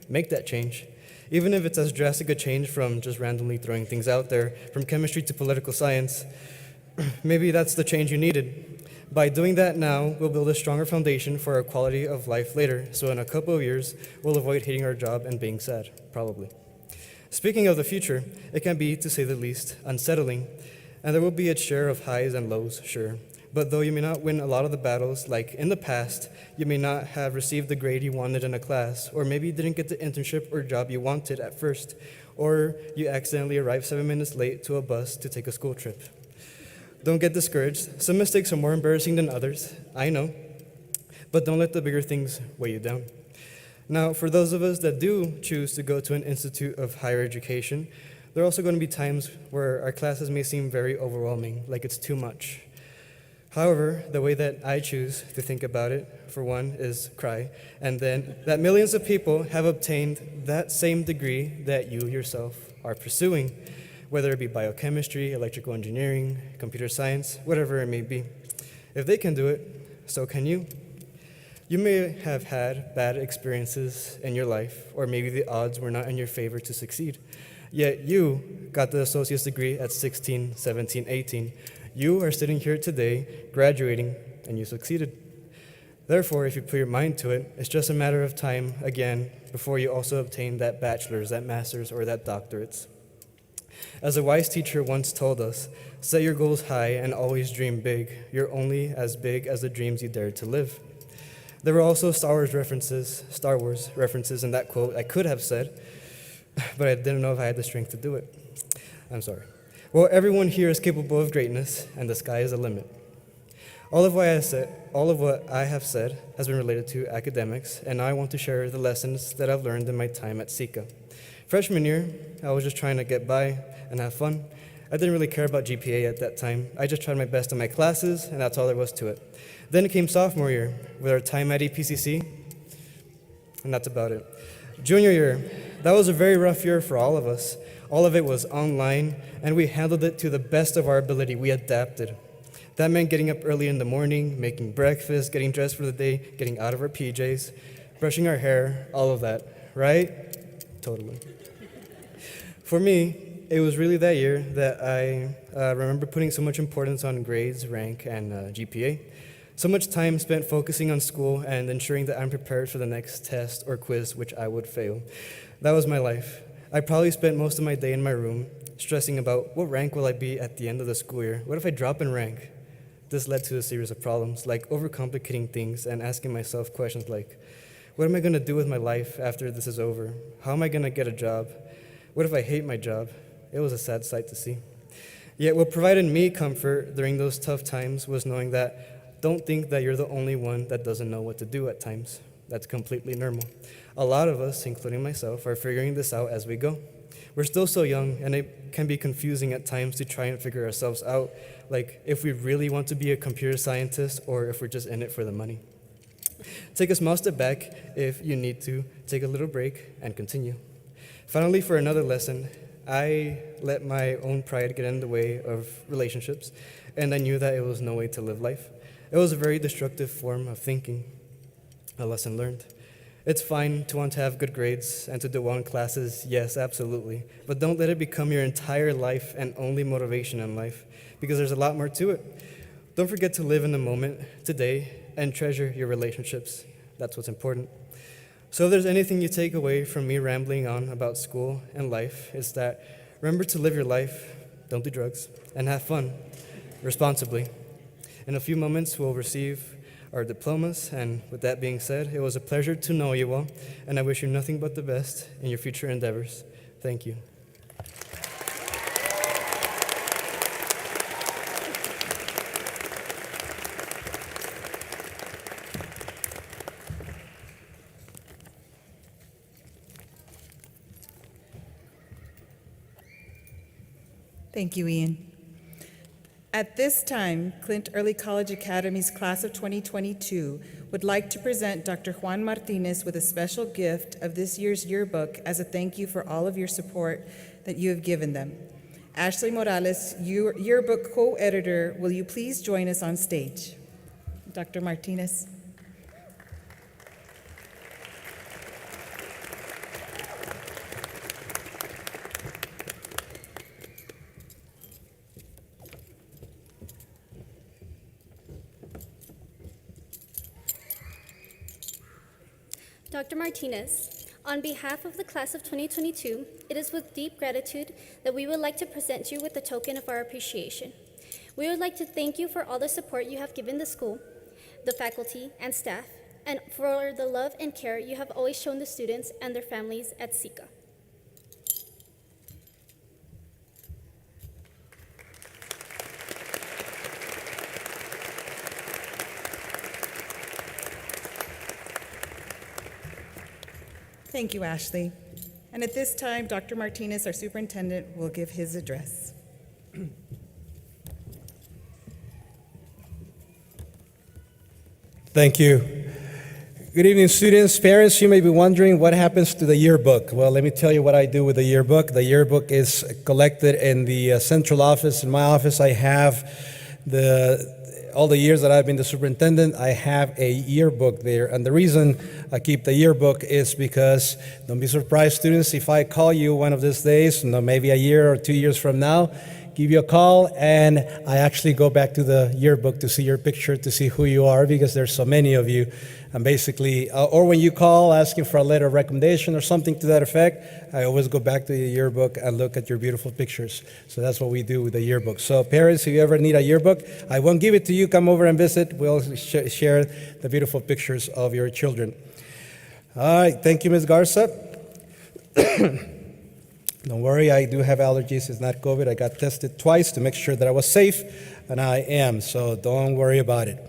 Make that change. Even if it's as drastic a change from just randomly throwing things out there, from chemistry to political science, maybe that's the change you needed. By doing that now, we'll build a stronger foundation for our quality of life later, so in a couple of years, we'll avoid hating our job and being sad, probably. Speaking of the future, it can be, to say the least, unsettling, and there will be its share of highs and lows, sure. But though you may not win a lot of the battles, like in the past, you may not have received the grade you wanted in a class, or maybe you didn't get the internship or job you wanted at first, or you accidentally arrived 7 minutes late to a bus to take a school trip. Don't get discouraged. Some mistakes are more embarrassing than others, I know, but don't let the bigger things weigh you down. Now, for those of us that do choose to go to an institute of higher education, there are also going to be times where our classes may seem very overwhelming, like it's too much. However, the way that I choose to think about it, for one, is cry, and then that millions of people have obtained that same degree that you yourself are pursuing, whether it be biochemistry, electrical engineering, computer science, whatever it may be. If they can do it, so can you. You may have had bad experiences in your life, or maybe the odds were not in your favor to succeed. Yet you got the associate's degree at 16, 17, 18. You are sitting here today, graduating, and you succeeded. Therefore, if you put your mind to it, it's just a matter of time, again, before you also obtain that bachelor's, that master's, or that doctorate's. As a wise teacher once told us, set your goals high and always dream big. You're only as big as the dreams you dare to live. There were also Star Wars references in that quote I could have said, but I didn't know if I had the strength to do it. I'm sorry. Well, everyone here is capable of greatness, and the sky is the limit. All of what I have said has been related to academics, and now I want to share the lessons that I've learned in my time at Sika. Freshman year, I was just trying to get by and have fun. I didn't really care about GPA at that time. I just tried my best in my classes, and that's all there was to it. Then it came sophomore year, with our time at EPCC, and that's about it. Junior year, that was a very rough year for all of us. All of it was online, and we handled it to the best of our ability. We adapted. That meant getting up early in the morning, making breakfast, getting dressed for the day, getting out of our PJs, brushing our hair, all of that, right? Totally. For me, it was really that year that I remember putting so much importance on grades, rank, and GPA. So much time spent focusing on school and ensuring that I'm prepared for the next test or quiz, which I would fail. That was my life. I probably spent most of my day in my room, stressing about what rank will I be at the end of the school year? What if I drop in rank? This led to a series of problems, like overcomplicating things and asking myself questions like, what am I going to do with my life after this is over? How am I going to get a job? What if I hate my job? It was a sad sight to see. Yet what provided me comfort during those tough times was knowing that don't think that you're the only one that doesn't know what to do at times. That's completely normal. A lot of us, including myself, are figuring this out as we go. We're still so young, and it can be confusing at times to try and figure ourselves out like if we really want to be a computer scientist or if we're just in it for the money. Take a small step back if you need to, take a little break, and continue. Finally, for another lesson, I let my own pride get in the way of relationships, and I knew that it was no way to live life. It was a very destructive form of thinking, a lesson learned. It's fine to want to have good grades and to do well in classes, yes, absolutely. But don't let it become your entire life and only motivation in life, because there's a lot more to it. Don't forget to live in the moment today and treasure your relationships. That's what's important. So if there's anything you take away from me rambling on about school and life, it's that remember to live your life, don't do drugs, and have fun responsibly. In a few moments, we'll receive our diplomas, and with that being said, it was a pleasure to know you all, and I wish you nothing but the best in your future endeavors. Thank you. Thank you, Ian. At this time, Clint Early College Academy's class of 2022 would like to present Dr. Juan Martinez with a special gift of this year's yearbook as a thank you for all of your support that you have given them. Ashley Morales, your yearbook co-editor, will you please join us on stage? Dr. Martinez. Dr. Martinez, on behalf of the class of 2022, it is with deep gratitude that we would like to present you with a token of our appreciation. We would like to thank you for all the support you have given the school, the faculty and staff, and for the love and care you have always shown the students and their families at SICA. Thank you, Ashley. And at this time, Dr. Martinez, our superintendent, will give his address. Thank you. Good evening, students, parents. You may be wondering what happens to the yearbook. Well, let me tell you what I do with the yearbook. The yearbook is collected in the central office. In my office, I have all the years that I've been the superintendent, I have a yearbook there. And the reason I keep the yearbook is because, don't be surprised, students, if I call you one of these days, maybe a year or 2 years from now, give you a call, and I actually go back to the yearbook to see your picture, to see who you are, because there's so many of you. And basically, or when you call asking for a letter of recommendation or something to that effect, I always go back to the yearbook and look at your beautiful pictures. So that's what we do with the yearbook. So parents, if you ever need a yearbook, I won't give it to you. Come over and visit. We'll share the beautiful pictures of your children. All right, thank you, Ms. Garza. Don't worry, I do have allergies. It's not COVID. I got tested twice to make sure that I was safe, and I am, so don't worry about it.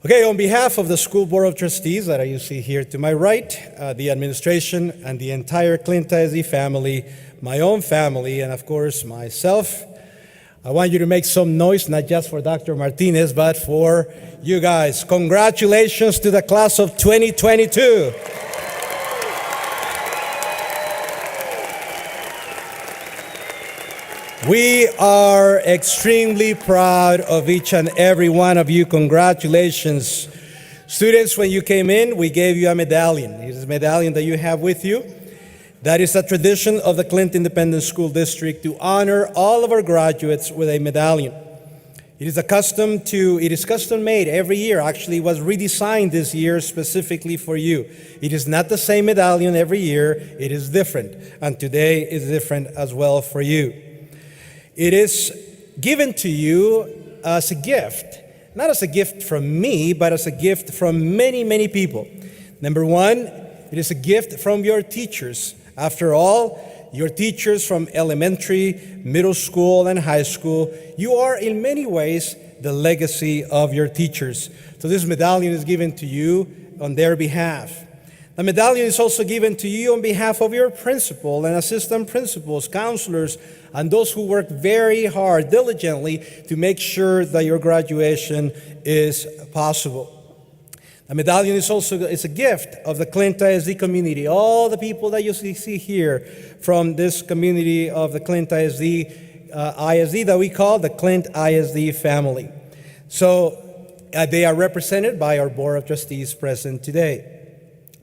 Okay, on behalf of the School Board of Trustees that you see here to my right, the administration, and the entire Clint ISD family, my own family, and of course myself, I want you to make some noise, not just for Dr. Martinez, but for you guys. Congratulations to the class of 2022. We are extremely proud of each and every one of you. Congratulations. Students, when you came in, we gave you a medallion. It is a medallion that you have with you. That is a tradition of the Clint Independent School District to honor all of our graduates with a medallion. It is custom made every year. Actually, it was redesigned this year specifically for you. It is not the same medallion every year. It is different. And today is different as well for you. It is given to you as a gift, not as a gift from me, but as a gift from many, many people. Number one, it is a gift from your teachers. After all, your teachers from elementary, middle school, and high school, you are in many ways the legacy of your teachers. So this medallion is given to you on their behalf. The medallion is also given to you on behalf of your principal and assistant principals, counselors, and those who work very hard, diligently, to make sure that your graduation is possible. The medallion is also a gift of the Clint ISD community. All the people that you see here from this community of the Clint ISD that we call the Clint ISD family. So they are represented by our Board of Trustees present today.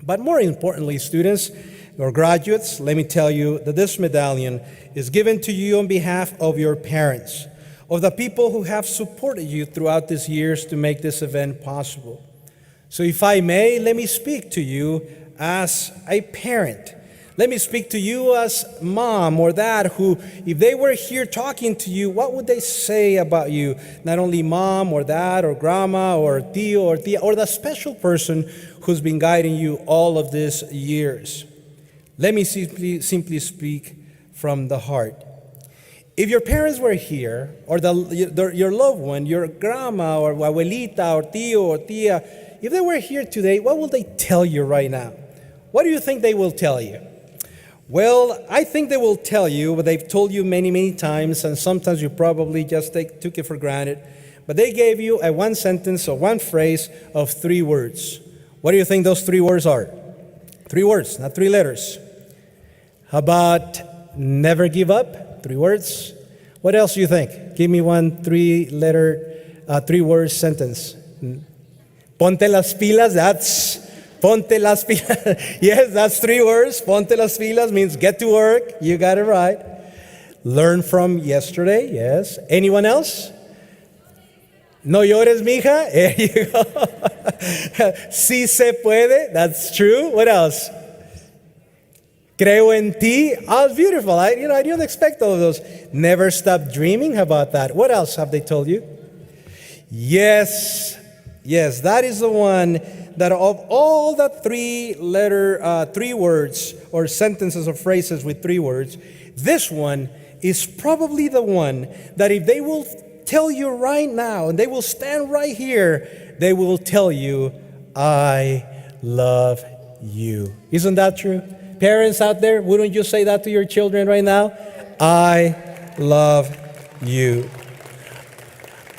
But more importantly, students or graduates, let me tell you that this medallion is given to you on behalf of your parents, of the people who have supported you throughout these years to make this event possible. So if I may, let me speak to you as a parent. Let me speak to you as mom or dad who, if they were here talking to you, what would they say about you? Not only mom or dad or grandma or tío or tía or the special person who's been guiding you all of these years. Let me simply speak from the heart. If your parents were here, or your loved one, your grandma or abuelita or tío or tía, if they were here today, what will they tell you right now? What do you think they will tell you? Well, I think they will tell you what they've told you many, many times, and sometimes you probably just took it for granted. But they gave you a one sentence or one phrase of 3 words. What do you think those 3 words are? 3 words, not 3 letters. How about never give up? 3 words. What else do you think? Give me one 3-word sentence. Ponte las pilas, that's ponte las pilas. Yes, that's 3 words. Ponte las pilas means get to work. You got it right. Learn from yesterday, yes. Anyone else? No llores, mija. There you go. Sí se puede. That's true. What else? Creo en ti. Oh, it's beautiful. I didn't expect all of those. Never stop dreaming. How about that? What else have they told you? Yes, that is the one that of all the 3 words or sentences or phrases with 3 words, this one is probably the one that if they will tell you right now and they will stand right here, they will tell you, I love you. Isn't that true? Parents out there, wouldn't you say that to your children right now? I love you.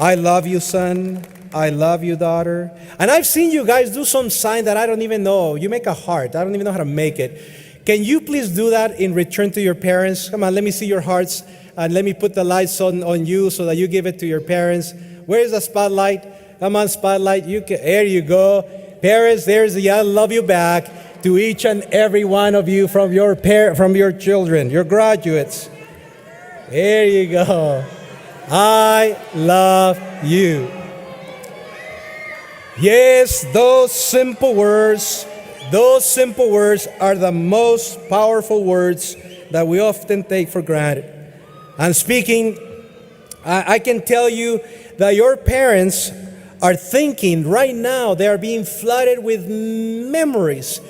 I love you, son. I love you, daughter. And I've seen you guys do some sign that I don't even know. You make a heart. I don't even know how to make it. Can you please do that in return to your parents? Come on, let me see your hearts. And let me put the lights on you so that you give it to your parents. Where's the spotlight? Come on, spotlight. There you go. Parents, there's the I love you back to each and every one of you from your children, your graduates. There you go. I love you. Yes, those simple words are the most powerful words that we often take for granted. And speaking, I can tell you that your parents are thinking right now, they are being flooded with memories,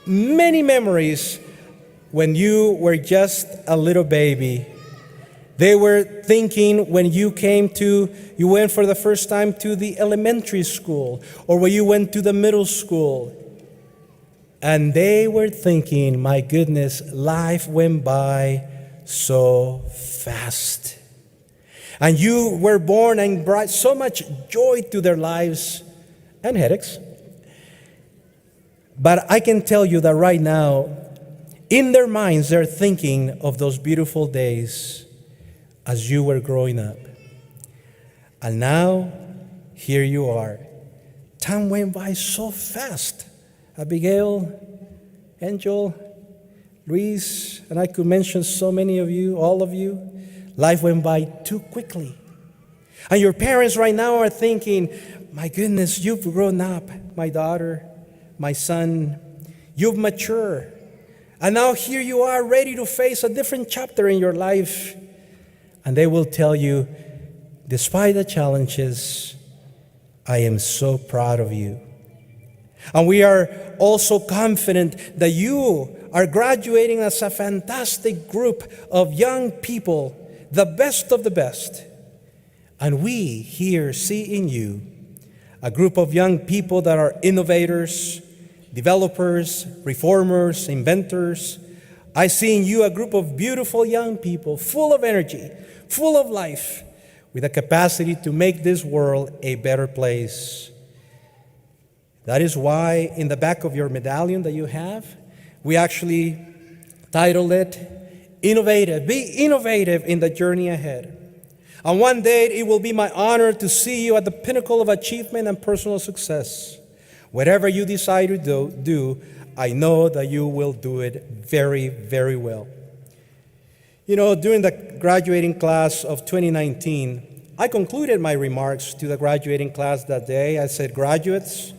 many memories when you were just a little baby. They were thinking when you went for the first time to the elementary school, or when you went to the middle school. And they were thinking, my goodness, life went by so fast. And you were born and brought so much joy to their lives and headaches. But I can tell you that right now, in their minds, they're thinking of those beautiful days as you were growing up. And now, here you are. Time went by so fast. Abigail, Angel, Luis, and I could mention so many of you, all of you. Life went by too quickly. And your parents right now are thinking, my goodness, you've grown up, my daughter, my son. You've matured. And now here you are ready to face a different chapter in your life. And they will tell you, despite the challenges, I am so proud of you. And we are also confident that you are graduating as a fantastic group of young people, the best of the best. And we here see in you a group of young people that are innovators, developers, reformers, inventors. I see in you a group of beautiful young people, full of energy, full of life, with a capacity to make this world a better place. That is why in the back of your medallion that you have, we actually titled it, Innovative. Be innovative in the journey ahead. And one day it will be my honor to see you at the pinnacle of achievement and personal success. Whatever you decide to do, I know that you will do it very, very well. You know, during the graduating class of 2019, I concluded my remarks to the graduating class that day. I said, graduates,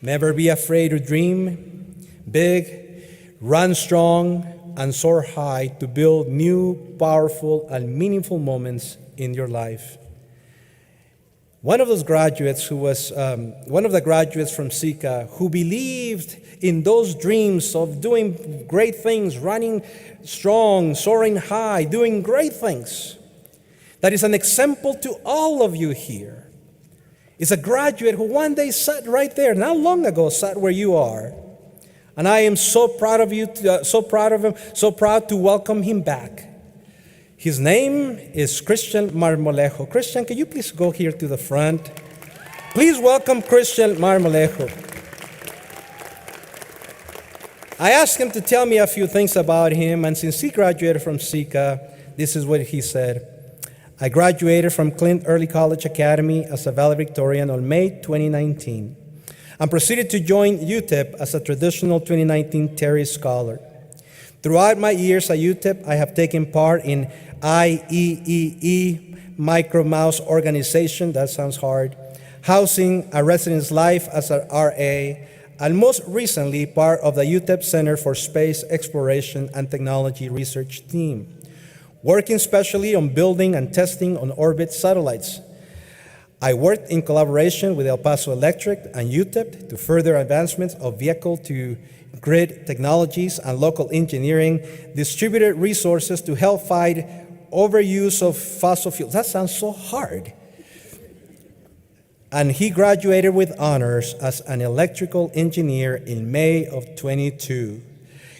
never be afraid to dream big, run strong, and soar high to build new, powerful, and meaningful moments in your life. One of those graduates who was one of the graduates from SICA who believed in those dreams of doing great things, running strong, soaring high, doing great things. That is an example to all of you here. Is a graduate who one day sat right there, not long ago, sat where you are. And I am so proud of you, so proud of him, so proud to welcome him back. His name is Christian Marmolejo. Christian, can you please go here to the front? Please welcome Christian Marmolejo. I asked him to tell me a few things about him, and since he graduated from SICA, this is what he said. I graduated from Clint Early College Academy as a valedictorian on May 2019 and proceeded to join UTEP as a traditional 2019 Terry Scholar. Throughout my years at UTEP, I have taken part in IEEE Micro Mouse Organization, that sounds hard, housing a resident's life as an RA, and most recently part of the UTEP Center for Space Exploration and Technology Research team, working specially on building and testing on orbit satellites. I worked in collaboration with El Paso Electric and UTEP to further advancements of vehicle-to-grid technologies and local engineering, distributed resources to help fight overuse of fossil fuels. That sounds so hard. And he graduated with honors as an electrical engineer in May of 22.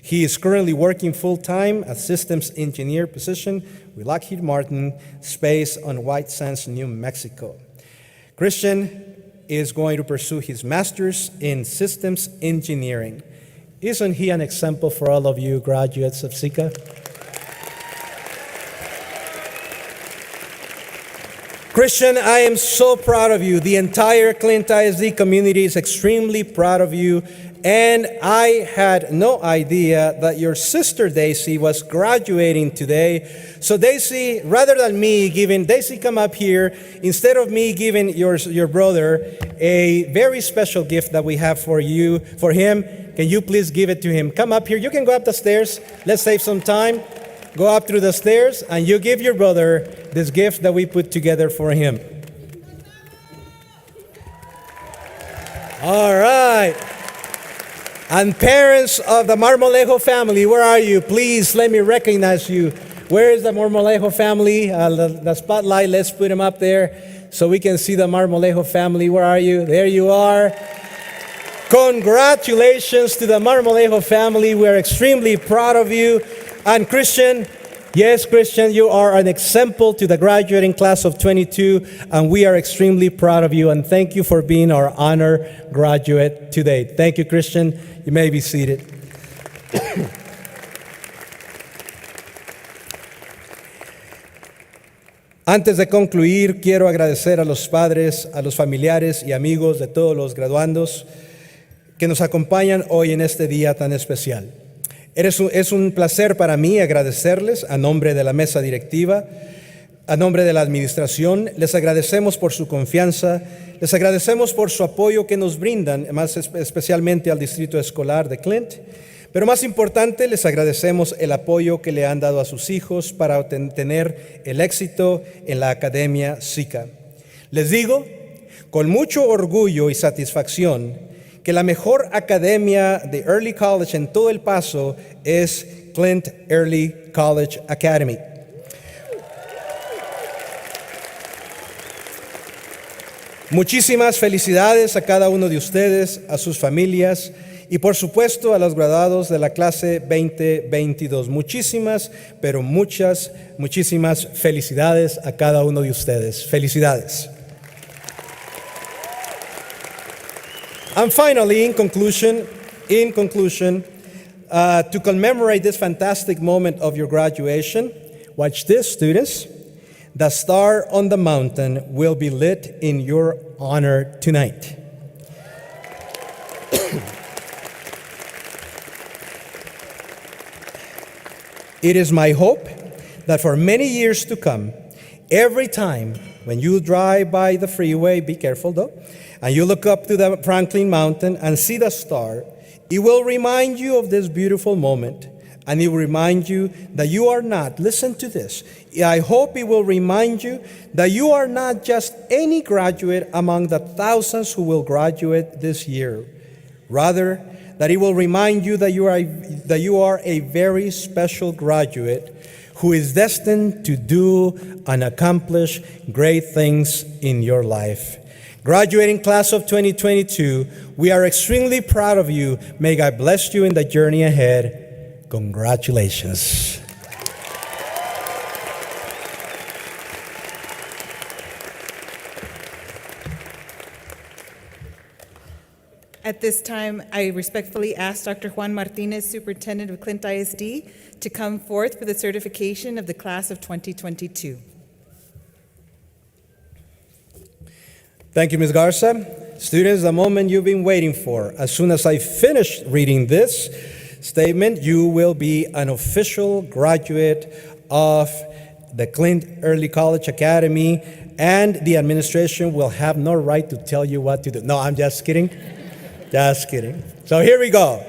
He is currently working full-time as systems engineer position with Lockheed Martin Space on White Sands, New Mexico. Christian is going to pursue his master's in systems engineering. Isn't he an example for all of you graduates of SICA? Christian, I am so proud of you. The entire Clint ISD community is extremely proud of you. And I had no idea that your sister Daisy was graduating today. So Daisy, rather than me giving, Daisy, come up here. Instead of me giving your brother a very special gift that we have for you, for him, can you please give it to him? Come up here. You can go up the stairs. Let's save some time. Go up through the stairs and you give your brother this gift that we put together for him. All right. And parents of the Marmolejo family, where are you? Please let me recognize you. Where is the Marmolejo family? The spotlight, let's put them up there so we can see the Marmolejo family. Where are you? There you are. Congratulations to the Marmolejo family. We're extremely proud of you. And Christian, yes, Christian, you are an example to the graduating class of 22, and we are extremely proud of you, and thank you for being our honor graduate today. Thank you, Christian. You may be seated. Antes de concluir, quiero agradecer a los padres, a los familiares y amigos de todos los graduandos que nos acompañan hoy en este día tan especial. Es un placer para mí agradecerles a nombre de la mesa directiva, a nombre de la administración. Les agradecemos por su confianza, les agradecemos por su apoyo que nos brindan, más especialmente al Distrito Escolar de Clint. Pero más importante, les agradecemos el apoyo que le han dado a sus hijos para tener el éxito en la Academia SICA. Les digo, con mucho orgullo y satisfacción, que la mejor academia de Early College en todo El Paso es Clint Early College Academy. Muchísimas felicidades a cada uno de ustedes, a sus familias Y por supuesto a los graduados de la clase 2022. Muchísimas, pero muchísimas felicidades a cada uno de ustedes. Felicidades. And finally, in conclusion, to commemorate this fantastic moment of your graduation, watch this, students. The star on the mountain will be lit in your honor tonight. It is my hope that for many years to come, every time when you drive by the freeway, be careful though, and you look up to the Franklin Mountain and see the star, it will remind you of this beautiful moment, and it will remind you that you are not, listen to this, I hope it will remind you that you are not just any graduate among the thousands who will graduate this year. Rather, that it will remind you that you are a very special graduate who is destined to do and accomplish great things in your life. Graduating class of 2022, we are extremely proud of you. May God bless you in the journey ahead. Congratulations. At this time, I respectfully ask Dr. Juan Martinez, Superintendent of Clint ISD, to come forth for the certification of the class of 2022. Thank you, Ms. Garza. Students, the moment you've been waiting for. As soon as I finish reading this statement, you will be an official graduate of the Clint Early College Academy, and the administration will have no right to tell you what to do. No, I'm just kidding. Just kidding. So here we go.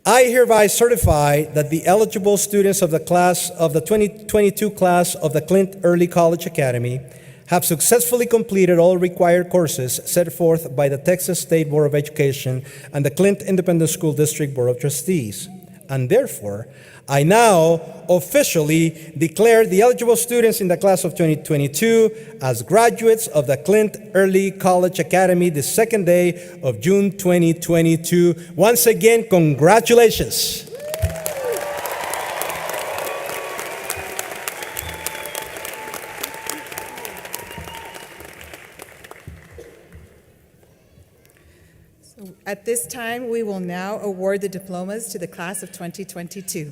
I hereby certify that the eligible students of the 2022 class of the Clint Early College Academy have successfully completed all required courses set forth by the Texas State Board of Education and the Clint Independent School District Board of Trustees. And therefore, I now officially declare the eligible students in the class of 2022 as graduates of the Clint Early College Academy the second day of June 2022. Once again, congratulations. At this time, we will now award the diplomas to the class of 2022.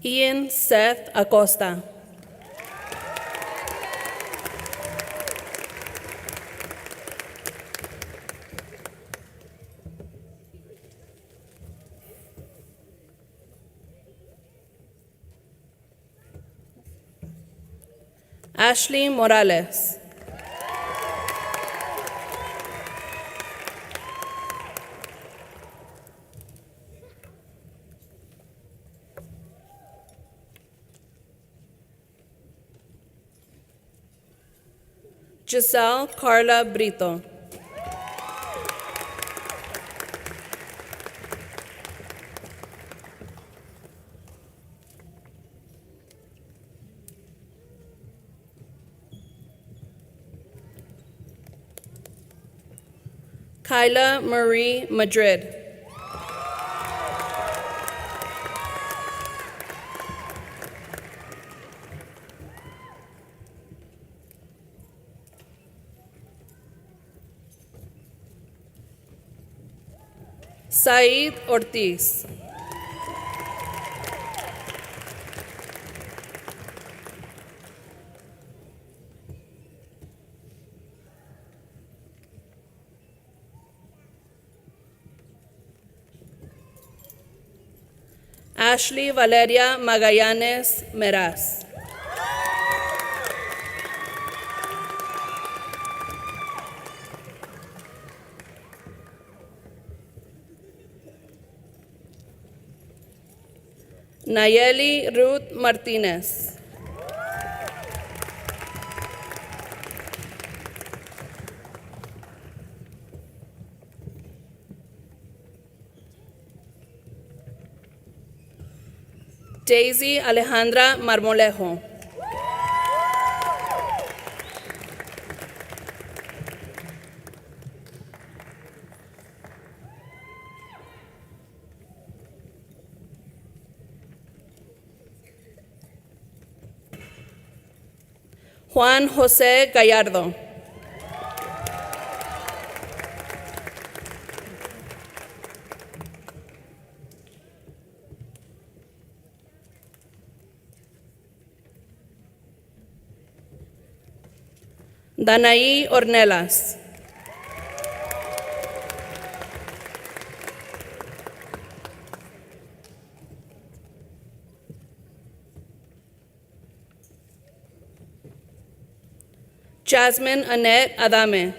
Ian Seth Acosta. Ashley Morales. Giselle Carla Brito. Kyla Marie Madrid. Said Ortiz. Ashley Valeria Magallanes Meraz. Nayeli Ruth Martinez. Daisy Alejandra Marmolejo. Juan José Gallardo. Danaí Ornelas. Jasmine Annette Adame.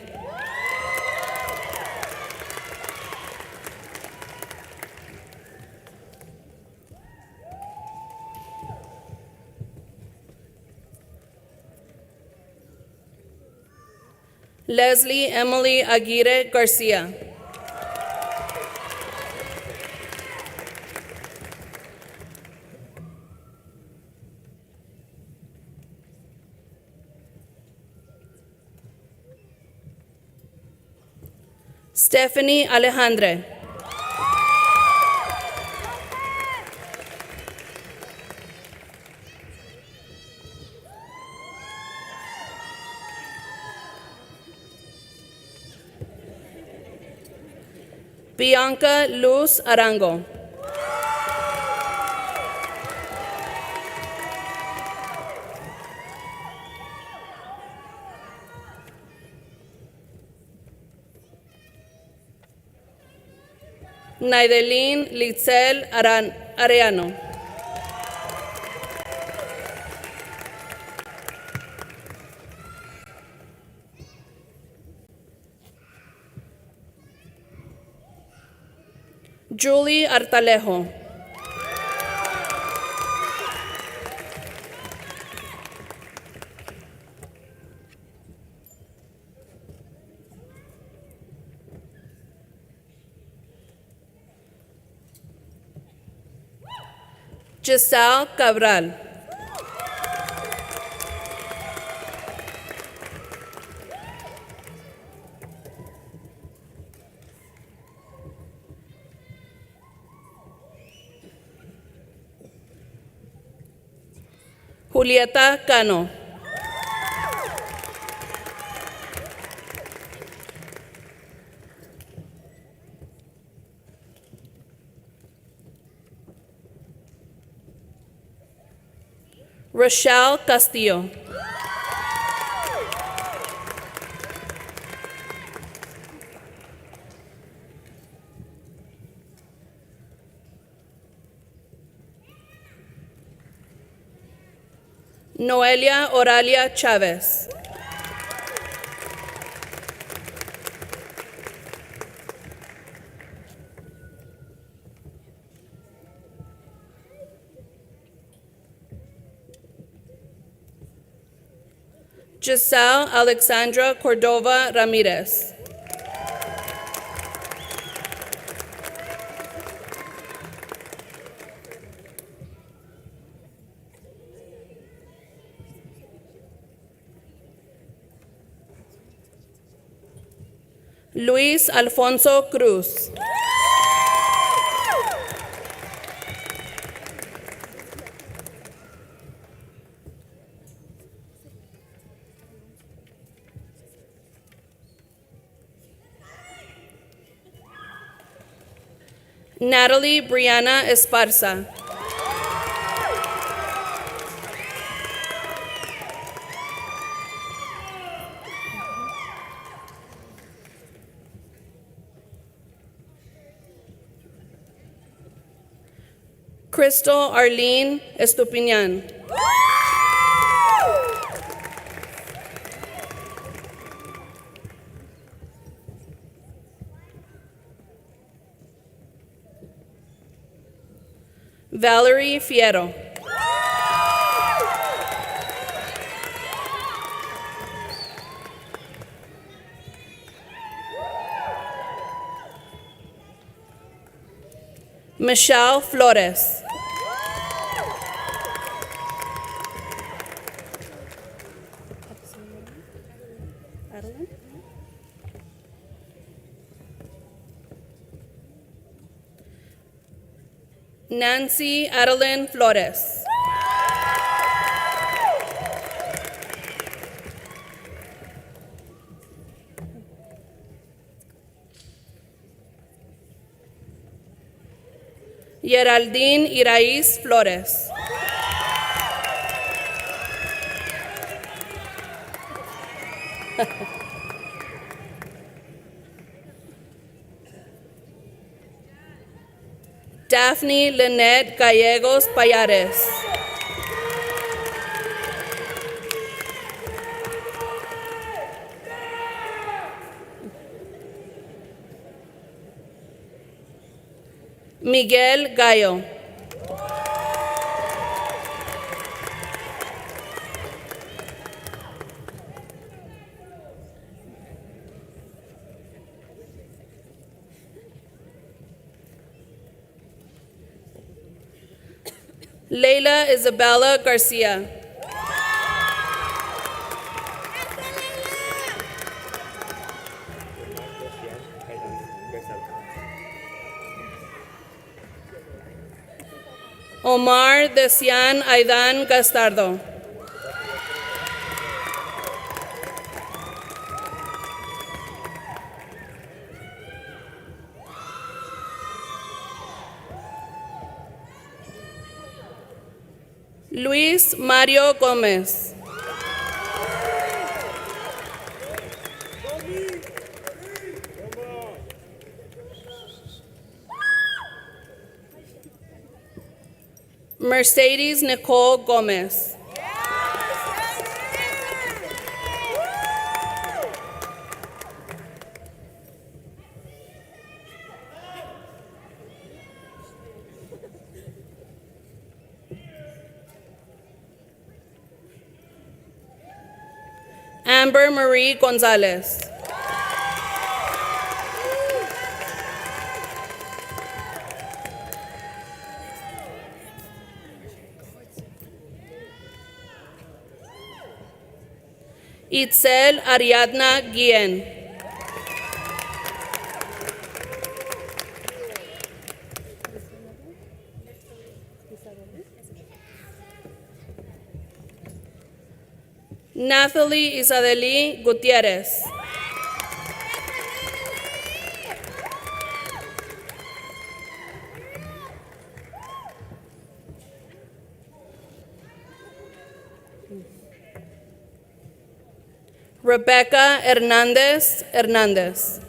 Leslie Emily Aguirre Garcia. Stephanie Alejandre. Bianca Luz Arango. Naidelin Litzel Arellano. Julie Artalejo. Giselle Cabral. Julieta Cano. Rochelle Castillo. Noelia Oralia Chavez. Giselle Alexandra Cordova Ramirez. Luis Alfonso Cruz. Natalie Brianna Esparza. Crystal Arlene Estupiñan. Valerie Fierro. Michelle Flores. Nancy Adeline Flores. Geraldine Iraíz Flores. Daphne Lynette Gallegos Payares. Miguel Gallo. Leila Isabella Garcia. Omar Desian Aidan Gastardo. Luis Mario Gomez. Mercedes Nicole Gomez. Amber Marie Gonzalez. Itzel Ariadna Guillen. Nathalie Isadeli Gutierrez. Rebecca Hernandez Hernandez.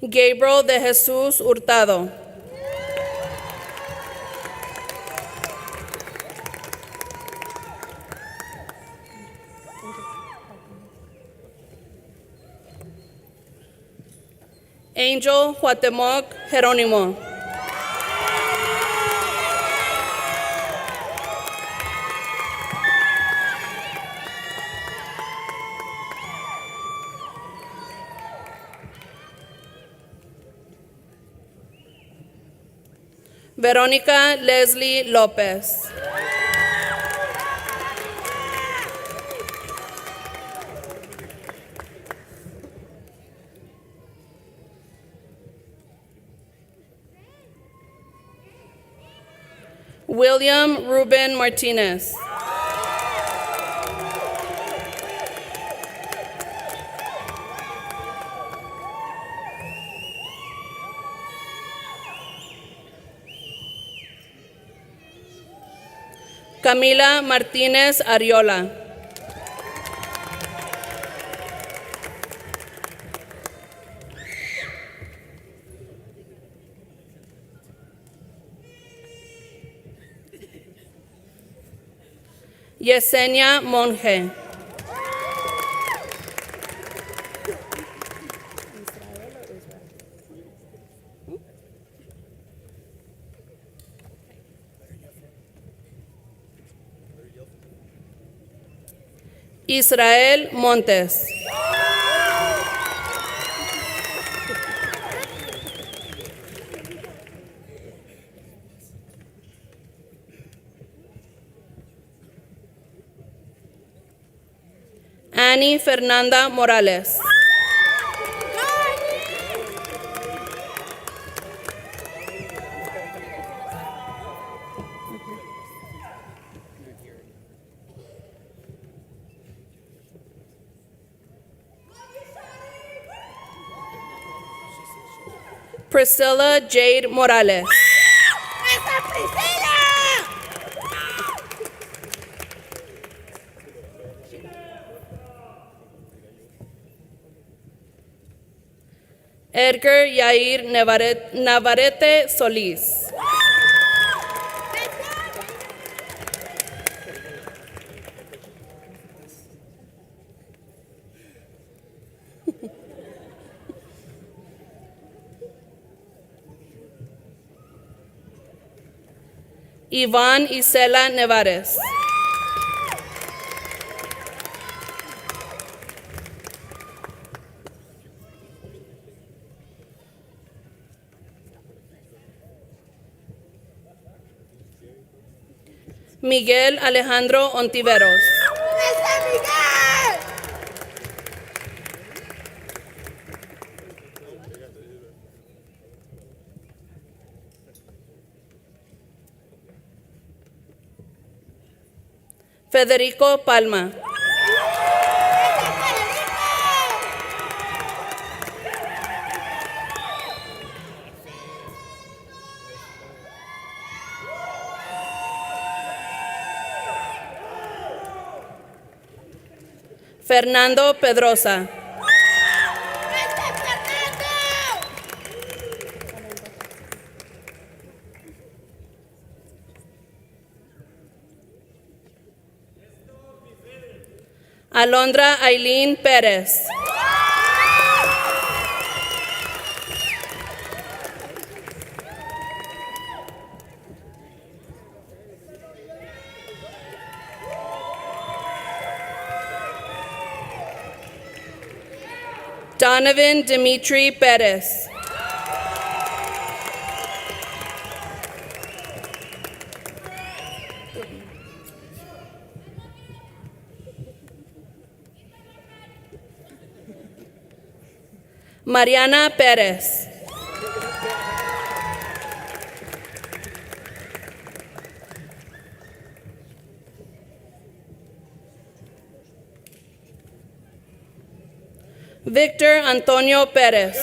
Gabriel de Jesus Hurtado. Angel Huatemoc Jerónimo. Verónica Leslie López. William Ruben Martinez. Camila Martínez Ariola. Yesenia Monge. Israel Montes. Annie Fernanda Morales. Priscilla Jade Morales. Edgar Yair Navarrete Solís. Iván Isela Nevares. Miguel Alejandro Ontiveros. Federico Palma. Fernando Pedrosa. Alondra Aileen Pérez. Donovan Dimitri Perez. Mariana Perez. Victor Antonio Perez.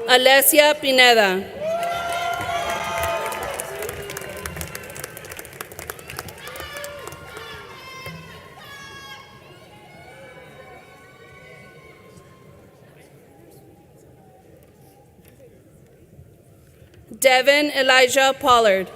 Alessia Pineda. Devin Elijah Pollard.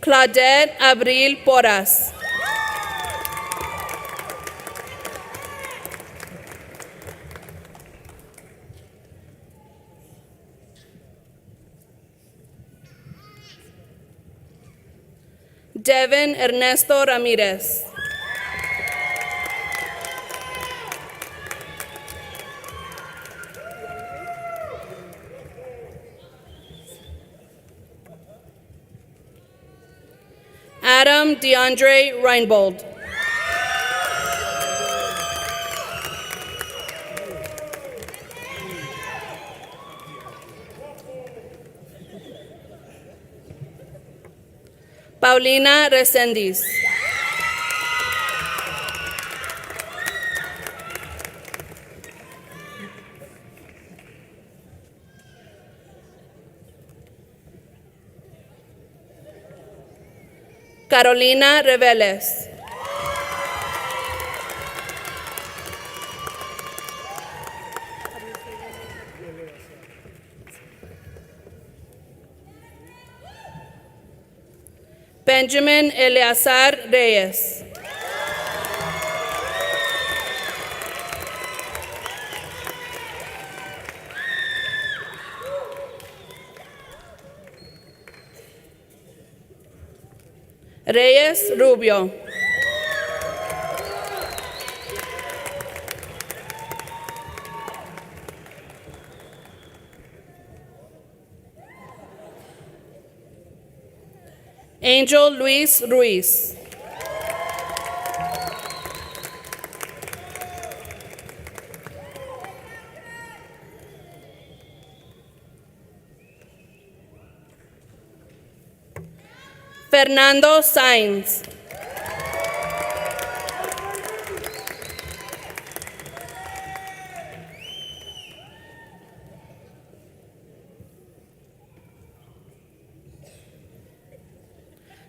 Claudette Abril Porras. Devin Ernesto Ramirez. Adam DeAndre Reinbold. Paulina Resendiz. Carolina Reveles. Benjamin Eleazar Reyes. Reyes Rubio. Angel Luis Ruiz. Fernando Sainz.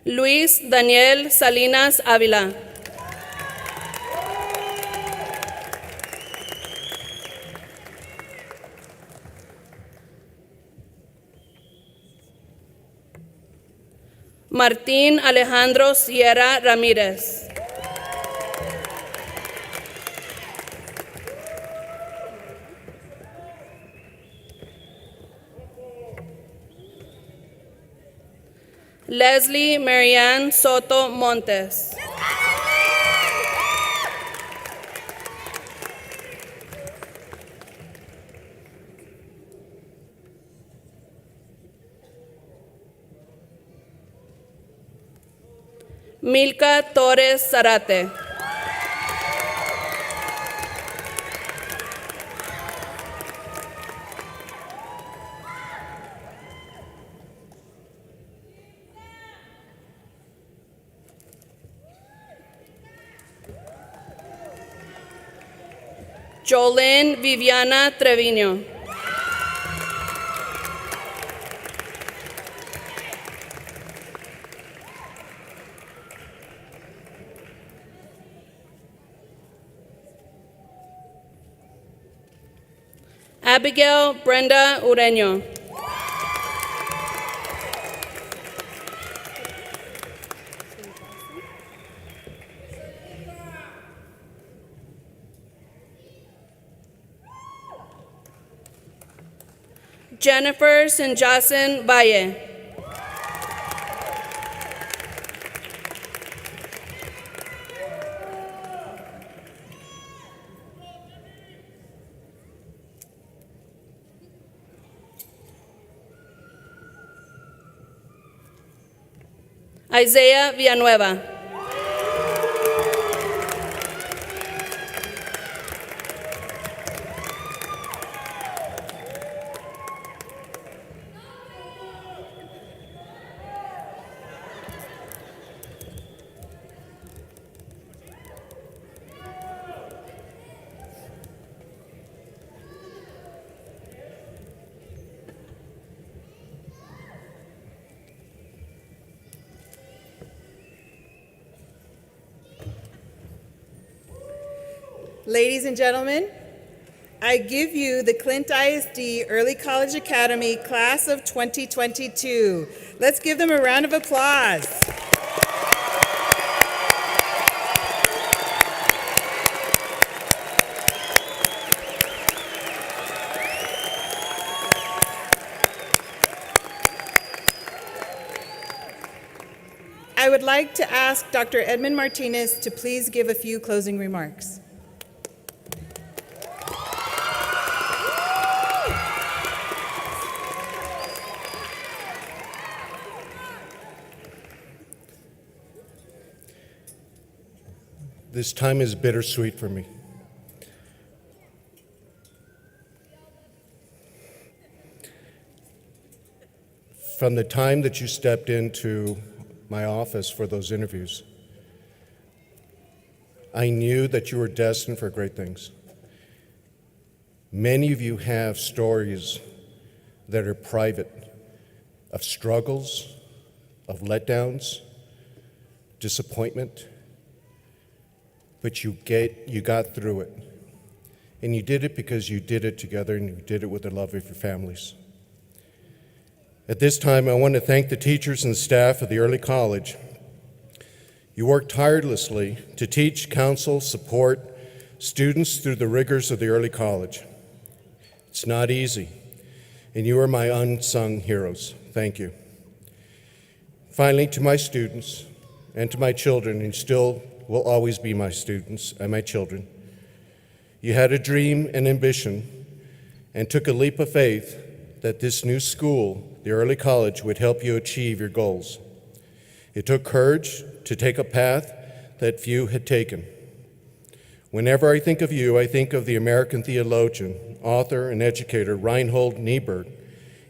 Luis Daniel Salinas Ávila. Martín Alejandro Sierra Ramírez. Leslie Marianne Soto Montes. Milka Torres Zarate. Jolene Viviana Treviño. Abigail Brenda Ureño. Jennifer Sinjasin Valle. Isaiah Villanueva. Ladies and gentlemen, I give you the Clint ISD Early College Academy Class of 2022. Let's give them a round of applause. I would like to ask Dr. Edmund Martinez to please give a few closing remarks. This time is bittersweet for me. From the time that you stepped into my office for those interviews, I knew that you were destined for great things. Many of you have stories that are private, of struggles, of letdowns, disappointment, but you got through it. And you did it because you did it together and you did it with the love of your families. At this time, I want to thank the teachers and staff of the early college. You worked tirelessly to teach, counsel, support students through the rigors of the early college. It's not easy, and you are my unsung heroes. Thank you. Finally, to my students and to my children, and still will always be my students and my children, you had a dream and ambition and took a leap of faith that this new school, the early college, would help you achieve your goals. It took courage to take a path that few had taken. Whenever I think of you, I think of the American theologian, author, and educator Reinhold Niebuhr.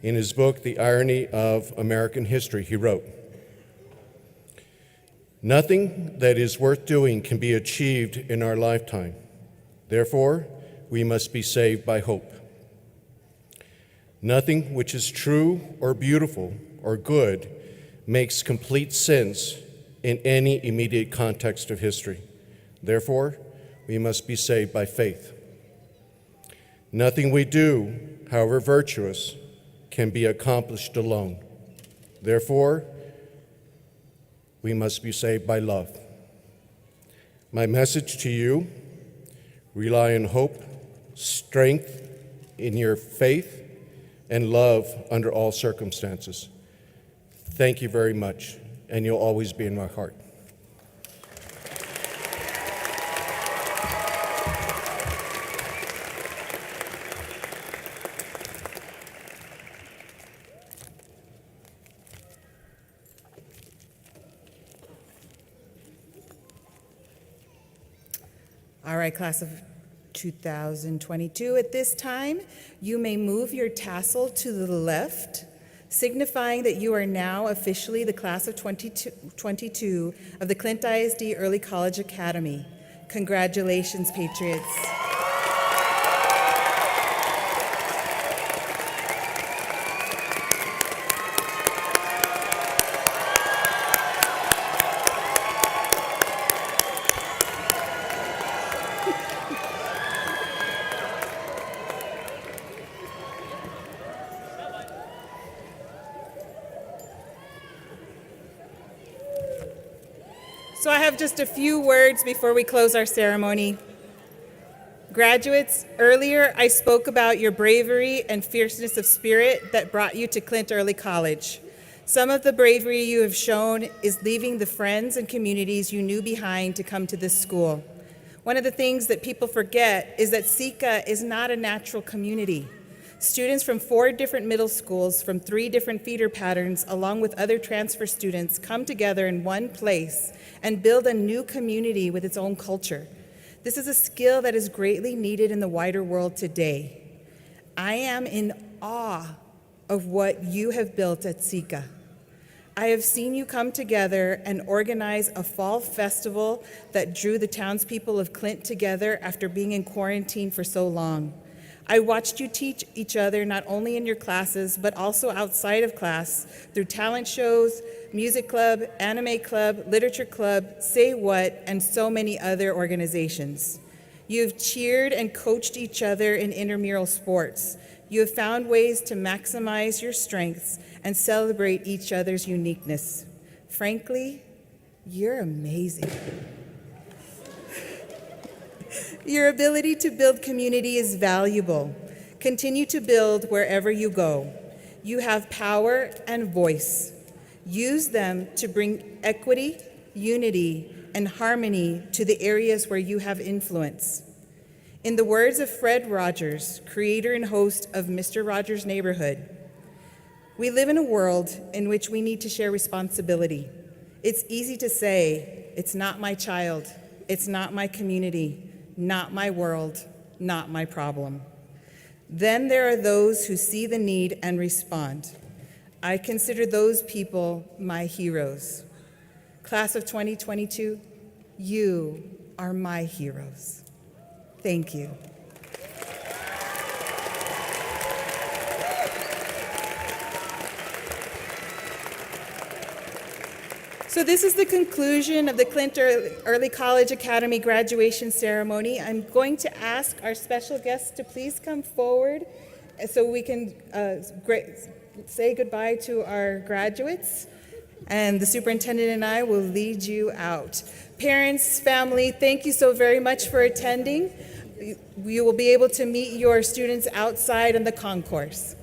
In his book, The Irony of American History, he wrote, "Nothing that is worth doing can be achieved in our lifetime. Therefore, we must be saved by hope. Nothing which is true or beautiful or good makes complete sense in any immediate context of history. Therefore, we must be saved by faith. Nothing we do, however virtuous, can be accomplished alone. Therefore, we must be saved by love. My message to you: rely on hope, strength in your faith, and love under all circumstances. Thank you very much, and you'll always be in my heart." All right, class of 2022, at this time, you may move your tassel to the left, signifying that you are now officially the class of 2022 of the Clint ISD Early College Academy. Congratulations, Patriots. So I have just a few words before we close our ceremony. Graduates, earlier I spoke about your bravery and fierceness of spirit that brought you to Clint Early College. Some of the bravery you have shown is leaving the friends and communities you knew behind to come to this school. One of the things that people forget is that SECA is not a natural community. Students from 4 different middle schools from 3 different feeder patterns, along with other transfer students, come together in one place and build a new community with its own culture. This is a skill that is greatly needed in the wider world today. I am in awe of what you have built at SECA. I have seen you come together and organize a fall festival that drew the townspeople of Clint together after being in quarantine for so long. I watched you teach each other not only in your classes, but also outside of class through talent shows, music club, anime club, literature club, Say What, and so many other organizations. You have cheered and coached each other in intramural sports. You have found ways to maximize your strengths and celebrate each other's uniqueness. Frankly, you're amazing. Your ability to build community is valuable. Continue to build wherever you go. You have power and voice. Use them to bring equity, unity, and harmony to the areas where you have influence. In the words of Fred Rogers, creator and host of Mr. Rogers' Neighborhood, we live in a world in which we need to share responsibility. It's easy to say, it's not my child, it's not my community, not my world, not my problem. Then there are those who see the need and respond. I consider those people my heroes. Class of 2022, you are my heroes. Thank you. So this is the conclusion of the Clint Early College Academy graduation ceremony. I'm going to ask our special guests to please come forward so we can say goodbye to our graduates. And the superintendent and I will lead you out. Parents, family, thank you so very much for attending. You will be able to meet your students outside in the concourse.